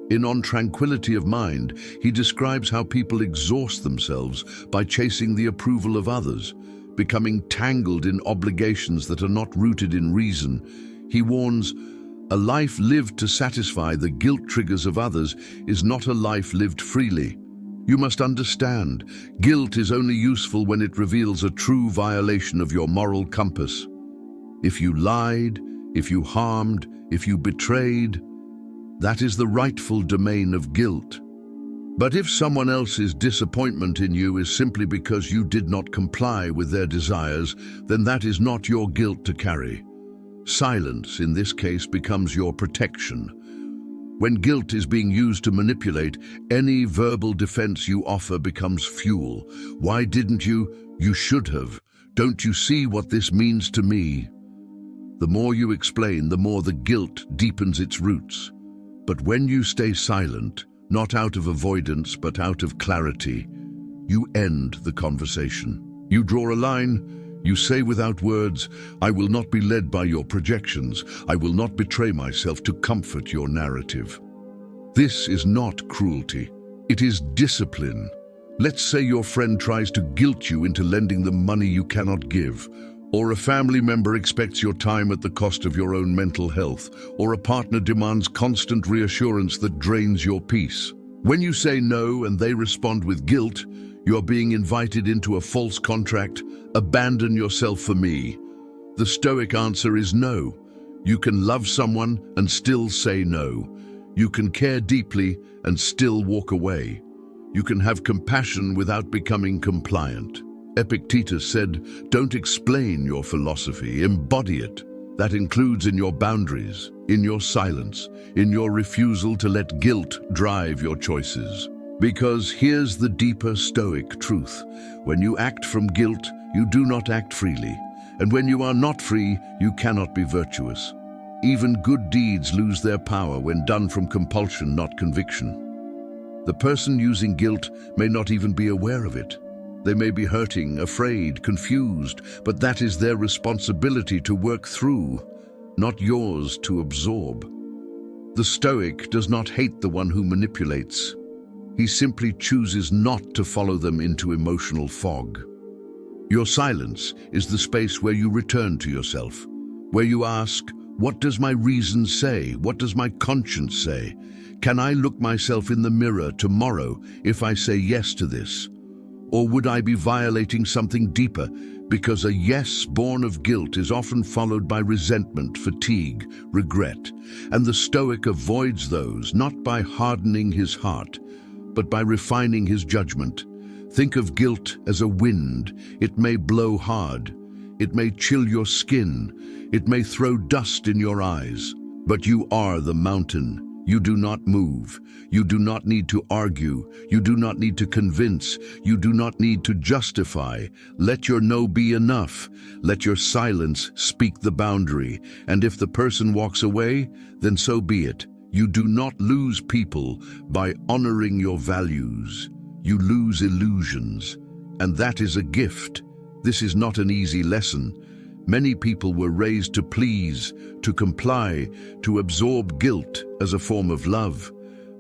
In On Tranquility of Mind, he describes how people exhaust themselves by chasing the approval of others, becoming tangled in obligations that are not rooted in reason. He warns, a life lived to satisfy the guilt triggers of others is not a life lived freely. You must understand, guilt is only useful when it reveals a true violation of your moral compass. If you lied, if you harmed, if you betrayed, that is the rightful domain of guilt. But if someone else's disappointment in you is simply because you did not comply with their desires, then that is not your guilt to carry. Silence, in this case, becomes your protection. When guilt is being used to manipulate, any verbal defense you offer becomes fuel. Why didn't you? You should have. Don't you see what this means to me? The more you explain, the more the guilt deepens its roots. But when you stay silent, not out of avoidance but out of clarity, you end the conversation. You draw a line, you say without words, I will not be led by your projections. I will not betray myself to comfort your narrative. This is not cruelty. It is discipline. Let's say your friend tries to guilt you into lending them money you cannot give, or a family member expects your time at the cost of your own mental health, or a partner demands constant reassurance that drains your peace. When you say no and they respond with guilt, you are being invited into a false contract. Abandon yourself for me. The Stoic answer is no. You can love someone and still say no. You can care deeply and still walk away. You can have compassion without becoming compliant. Epictetus said, don't explain your philosophy, embody it. That includes in your boundaries, in your silence, in your refusal to let guilt drive your choices. Because here's the deeper Stoic truth. When you act from guilt, you do not act freely. And when you are not free, you cannot be virtuous. Even good deeds lose their power when done from compulsion, not conviction. The person using guilt may not even be aware of it. They may be hurting, afraid, confused, but that is their responsibility to work through, not yours to absorb. The Stoic does not hate the one who manipulates. He simply chooses not to follow them into emotional fog. Your silence is the space where you return to yourself, where you ask, what does my reason say? What does my conscience say? Can I look myself in the mirror tomorrow if I say yes to this? Or would I be violating something deeper? Because a yes born of guilt is often followed by resentment, fatigue, regret. And the Stoic avoids those, not by hardening his heart, but by refining his judgment. Think of guilt as a wind. It may blow hard. It may chill your skin. It may throw dust in your eyes. But you are the mountain. You do not move. You do not need to argue. You do not need to convince. You do not need to justify. Let your no be enough. Let your silence speak the boundary. And if the person walks away, then so be it. You do not lose people by honoring your values. You lose illusions. And that is a gift. This is not an easy lesson, Many people were raised to please, to comply, to absorb guilt as a form of love.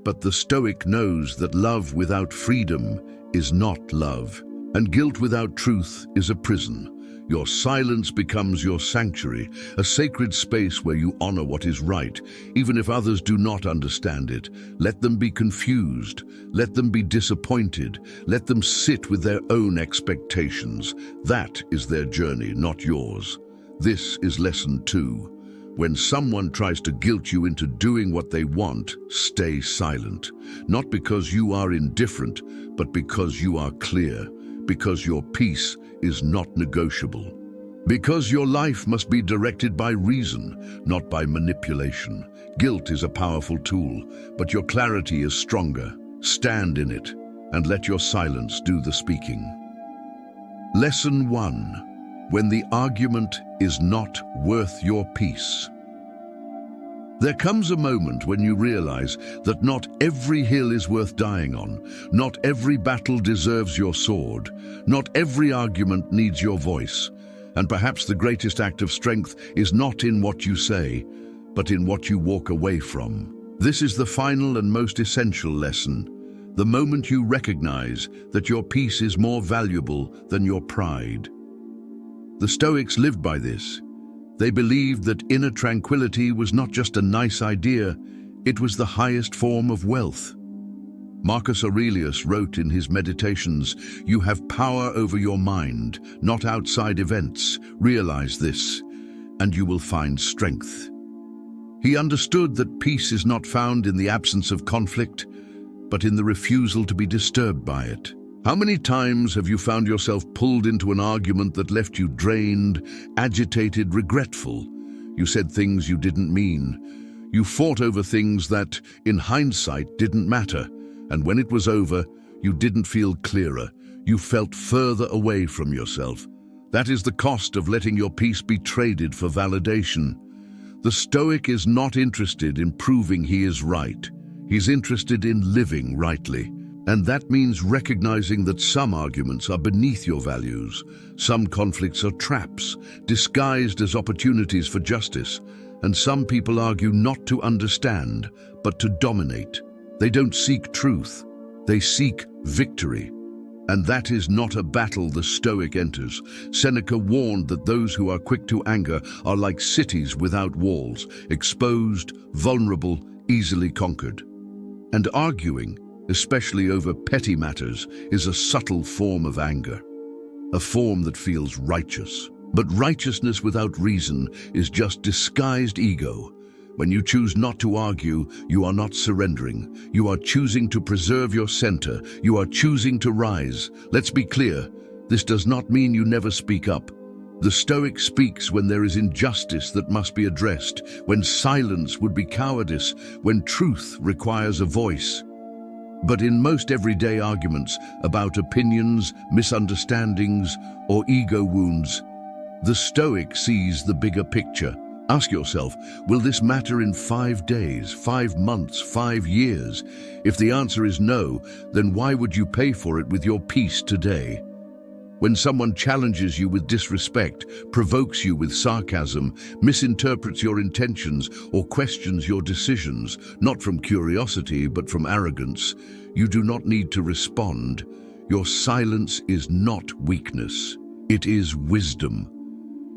But the Stoic knows that love without freedom is not love, and guilt without truth is a prison. Your silence becomes your sanctuary, a sacred space where you honor what is right, even if others do not understand it. Let them be confused, let them be disappointed, let them sit with their own expectations. That is their journey, not yours. This is lesson 2. When someone tries to guilt you into doing what they want, stay silent. Not because you are indifferent, but because you are clear, because your peace is not negotiable. Because your life must be directed by reason, not by manipulation. Guilt is a powerful tool, but your clarity is stronger. Stand in it, and let your silence do the speaking. Lesson 1. When the argument is not worth your peace. There comes a moment when you realize that not every hill is worth dying on, not every battle deserves your sword, not every argument needs your voice, and perhaps the greatest act of strength is not in what you say, but in what you walk away from. This is the final and most essential lesson, the moment you recognize that your peace is more valuable than your pride. The Stoics lived by this. They believed that inner tranquility was not just a nice idea, it was the highest form of wealth. Marcus Aurelius wrote in his Meditations, "You have power over your mind, not outside events. Realize this, and you will find strength." He understood that peace is not found in the absence of conflict, but in the refusal to be disturbed by it. How many times have you found yourself pulled into an argument that left you drained, agitated, regretful? You said things you didn't mean. You fought over things that, in hindsight, didn't matter. And when it was over, you didn't feel clearer. You felt further away from yourself. That is the cost of letting your peace be traded for validation. The Stoic is not interested in proving he is right. He's interested in living rightly. And that means recognizing that some arguments are beneath your values. Some conflicts are traps, disguised as opportunities for justice. And some people argue not to understand, but to dominate. They don't seek truth, they seek victory. And that is not a battle the Stoic enters. Seneca warned that those who are quick to anger are like cities without walls, exposed, vulnerable, easily conquered. And arguing, especially over petty matters, is a subtle form of anger, a form that feels righteous. But righteousness without reason is just disguised ego. When you choose not to argue, you are not surrendering. You are choosing to preserve your center. You are choosing to rise. Let's be clear, this does not mean you never speak up. The Stoic speaks when there is injustice that must be addressed, when silence would be cowardice, when truth requires a voice. But in most everyday arguments about opinions, misunderstandings, or ego wounds, the Stoic sees the bigger picture. Ask yourself, will this matter in 5 days, 5 months, 5 years? If the answer is no, then why would you pay for it with your peace today? When someone challenges you with disrespect, provokes you with sarcasm, misinterprets your intentions, or questions your decisions, not from curiosity but from arrogance, you do not need to respond. Your silence is not weakness. It is wisdom.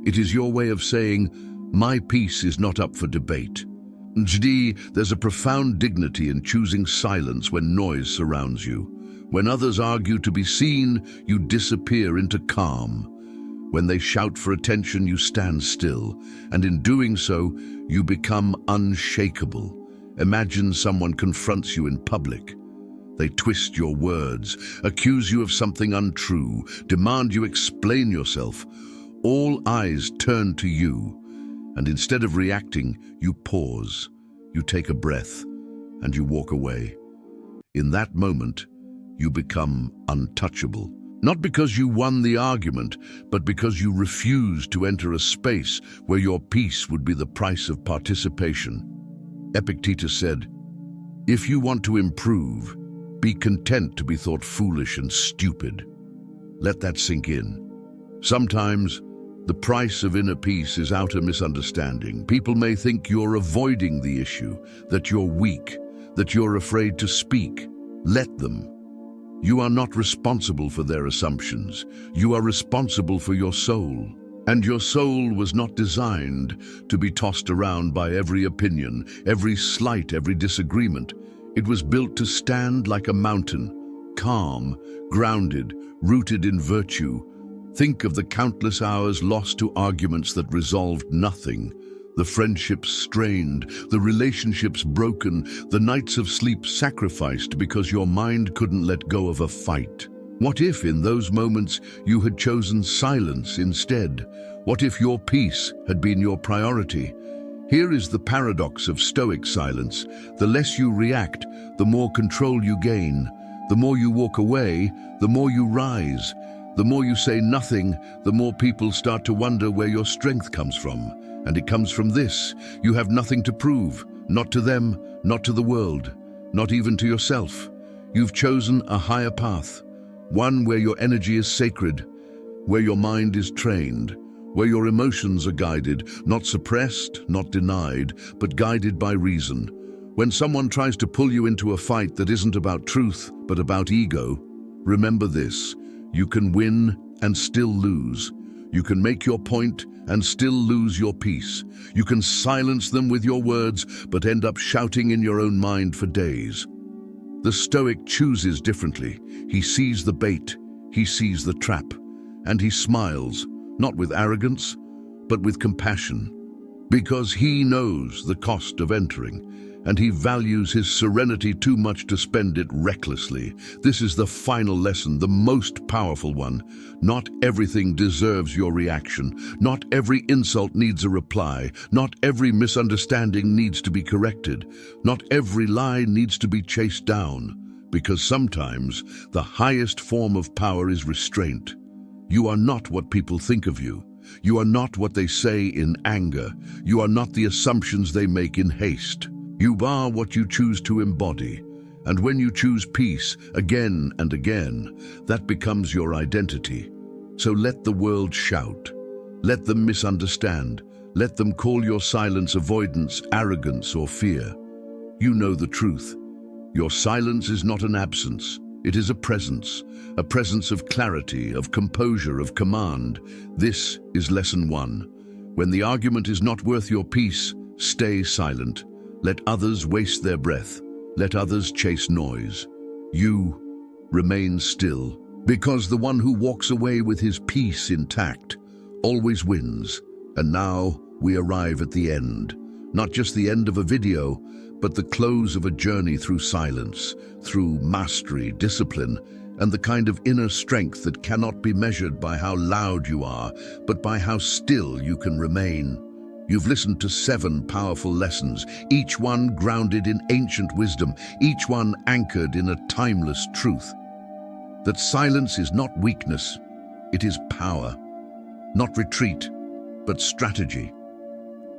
It is your way of saying, my peace is not up for debate. There's a profound dignity in choosing silence when noise surrounds you. When others argue to be seen, you disappear into calm. When they shout for attention, you stand still. And in doing so, you become unshakable. Imagine someone confronts you in public. They twist your words, accuse you of something untrue, demand you explain yourself. All eyes turn to you. And instead of reacting, you pause, you take a breath, and you walk away. In that moment, you become untouchable. Not because you won the argument, but because you refused to enter a space where your peace would be the price of participation. Epictetus said, "If you want to improve, be content to be thought foolish and stupid." Let that sink in. Sometimes, The price of inner peace is outer misunderstanding. People may think you're avoiding the issue, that you're weak, that you're afraid to speak. Let them. You are not responsible for their assumptions. You are responsible for your soul. And your soul was not designed to be tossed around by every opinion, every slight, every disagreement. It was built to stand like a mountain, calm, grounded, rooted in virtue. Think of the countless hours lost to arguments that resolved nothing, the friendships strained, the relationships broken, the nights of sleep sacrificed because your mind couldn't let go of a fight. What if in those moments you had chosen silence instead? What if your peace had been your priority? Here is the paradox of Stoic silence. The less you react, the more control you gain. The more you walk away, the more you rise. The more you say nothing, the more people start to wonder where your strength comes from. And it comes from this: you have nothing to prove, not to them, not to the world, not even to yourself. You've chosen a higher path, one where your energy is sacred, where your mind is trained, where your emotions are guided, not suppressed, not denied, but guided by reason. When someone tries to pull you into a fight that isn't about truth, but about ego, remember this: you can win and still lose. You can make your point and still lose your peace. You can silence them with your words, but end up shouting in your own mind for days. The Stoic chooses differently. He sees the bait, he sees the trap, and he smiles, not with arrogance, but with compassion, because he knows the cost of entering, and he values his serenity too much to spend it recklessly. This is the final lesson, the most powerful one. Not everything deserves your reaction. Not every insult needs a reply. Not every misunderstanding needs to be corrected. Not every lie needs to be chased down. Because sometimes the highest form of power is restraint. You are not what people think of you. You are not what they say in anger. You are not the assumptions they make in haste. You are what you choose to embody, and when you choose peace again and again, that becomes your identity. So let the world shout. Let them misunderstand. Let them call your silence avoidance, arrogance, or fear. You know the truth. Your silence is not an absence. It is a presence of clarity, of composure, of command. This is lesson 1. When the argument is not worth your peace, stay silent. Let others waste their breath. Let others chase noise. You remain still, because the one who walks away with his peace intact always wins. And now we arrive at the end. Not just the end of a video, but the close of a journey through silence, through mastery, discipline, and the kind of inner strength that cannot be measured by how loud you are, but by how still you can remain. You've listened to 7 powerful lessons, each one grounded in ancient wisdom, each one anchored in a timeless truth. That silence is not weakness, it is power. Not retreat, but strategy.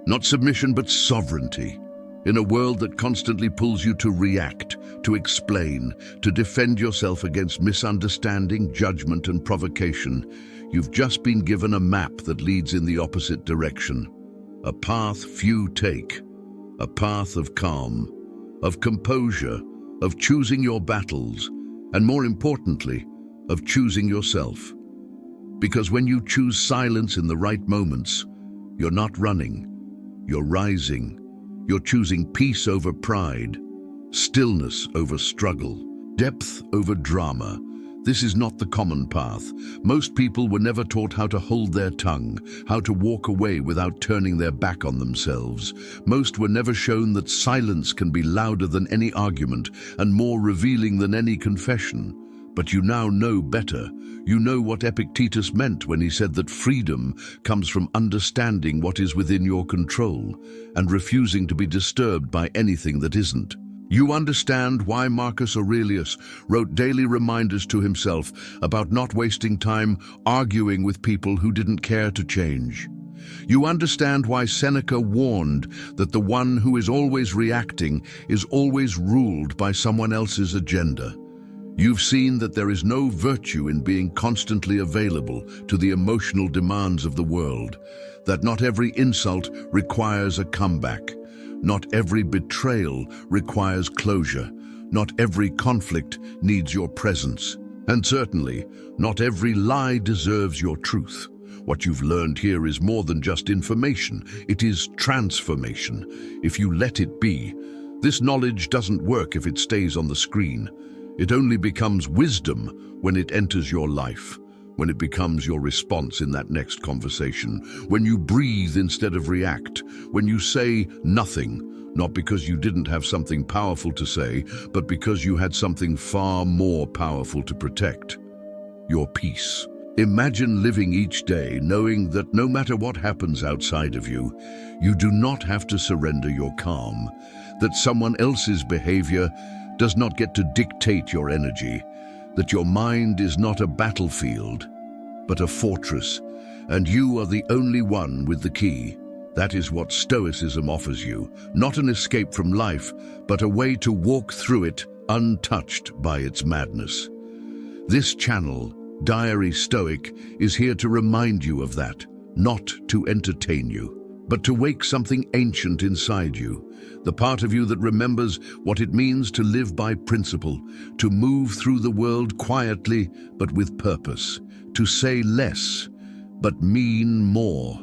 Not submission, but sovereignty. In a world that constantly pulls you to react, to explain, to defend yourself against misunderstanding, judgment, and provocation, you've just been given a map that leads in the opposite direction. A path few take, a path of calm, of composure, of choosing your battles, and more importantly, of choosing yourself. Because when you choose silence in the right moments, you're not running, you're rising. You're choosing peace over pride, stillness over struggle, depth over drama. This is not the common path. Most people were never taught how to hold their tongue, how to walk away without turning their back on themselves. Most were never shown that silence can be louder than any argument and more revealing than any confession. But you now know better. You know what Epictetus meant when he said that freedom comes from understanding what is within your control and refusing to be disturbed by anything that isn't. You understand why Marcus Aurelius wrote daily reminders to himself about not wasting time arguing with people who didn't care to change. You understand why Seneca warned that the one who is always reacting is always ruled by someone else's agenda. You've seen that there is no virtue in being constantly available to the emotional demands of the world, that not every insult requires a comeback, not every betrayal requires closure, not every conflict needs your presence, and certainly not every lie deserves your truth. What you've learned here is more than just information, it is transformation. If you let it be, this knowledge doesn't work if it stays on the screen. It only becomes wisdom when it enters your life, when it becomes your response in that next conversation, when you breathe instead of react, when you say nothing, not because you didn't have something powerful to say, but because you had something far more powerful to protect: your peace. Imagine living each day knowing that no matter what happens outside of you, you do not have to surrender your calm, that someone else's behavior does not get to dictate your energy, that your mind is not a battlefield, but a fortress, and you are the only one with the key. That is what Stoicism offers you, not an escape from life, but a way to walk through it untouched by its madness. This channel, Diary Stoic, is here to remind you of that, not to entertain you, but to wake something ancient inside you, the part of you that remembers what it means to live by principle, to move through the world quietly but with purpose, to say less but mean more.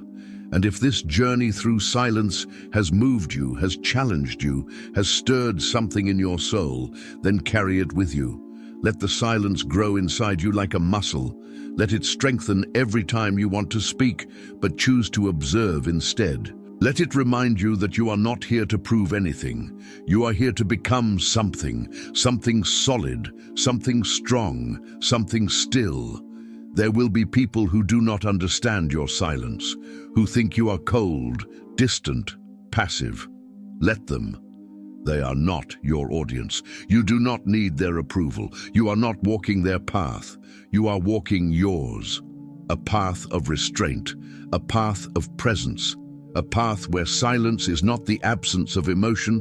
And if this journey through silence has moved you, has challenged you, has stirred something in your soul, then carry it with you. Let the silence grow inside you like a muscle. Let it strengthen every time you want to speak, but choose to observe instead. Let it remind you that you are not here to prove anything. You are here to become something solid, something strong, something still. There will be people who do not understand your silence, who think you are cold, distant, passive. Let them. They are not your audience. You do not need their approval. You are not walking their path. You are walking yours. A path of restraint, a path of presence, a path where silence is not the absence of emotion,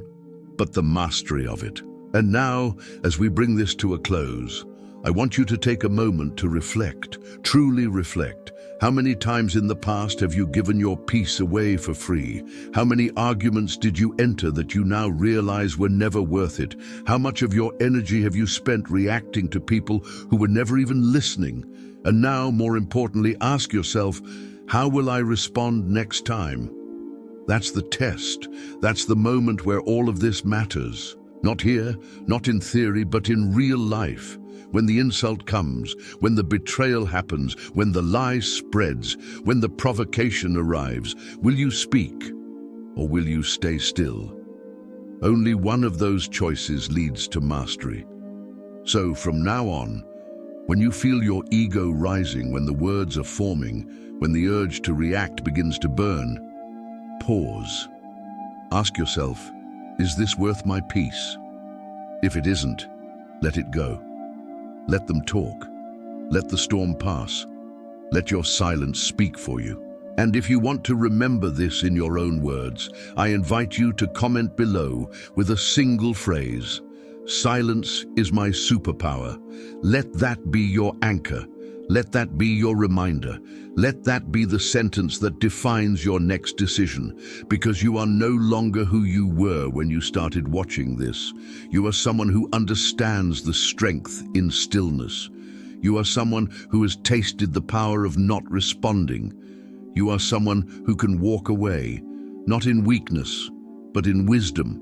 but the mastery of it. And now, as we bring this to a close, I want you to take a moment to reflect, truly reflect. How many times in the past have you given your peace away for free? How many arguments did you enter that you now realize were never worth it? How much of your energy have you spent reacting to people who were never even listening? And now, more importantly, ask yourself, how will I respond next time? That's the test. That's the moment where all of this matters. Not here, not in theory, but in real life. When the insult comes, when the betrayal happens, when the lie spreads, when the provocation arrives, will you speak or will you stay still? Only one of those choices leads to mastery. So from now on, when you feel your ego rising, when the words are forming, when the urge to react begins to burn, pause. Ask yourself, is this worth my peace? If it isn't, let it go. Let them talk. Let the storm pass. Let your silence speak for you. And if you want to remember this in your own words, I invite you to comment below with a single phrase. Silence is my superpower. Let that be your anchor. Let that be your reminder. Let that be the sentence that defines your next decision, because you are no longer who you were when you started watching this. You are someone who understands the strength in stillness. You are someone who has tasted the power of not responding. You are someone who can walk away, not in weakness, but in wisdom.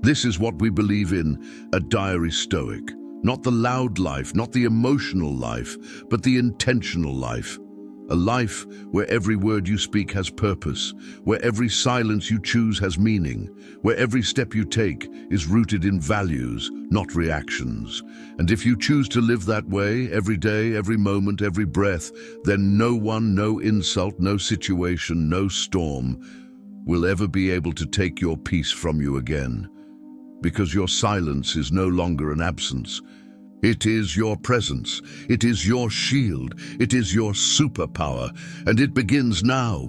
This is what we believe in at Diary Stoic. Not the loud life, not the emotional life, but the intentional life. A life where every word you speak has purpose, where every silence you choose has meaning, where every step you take is rooted in values, not reactions. And if you choose to live that way, every day, every moment, every breath, then no one, no insult, no situation, no storm will ever be able to take your peace from you again. Because your silence is no longer an absence. It is your presence. It is your shield. It is your superpower. And it begins now.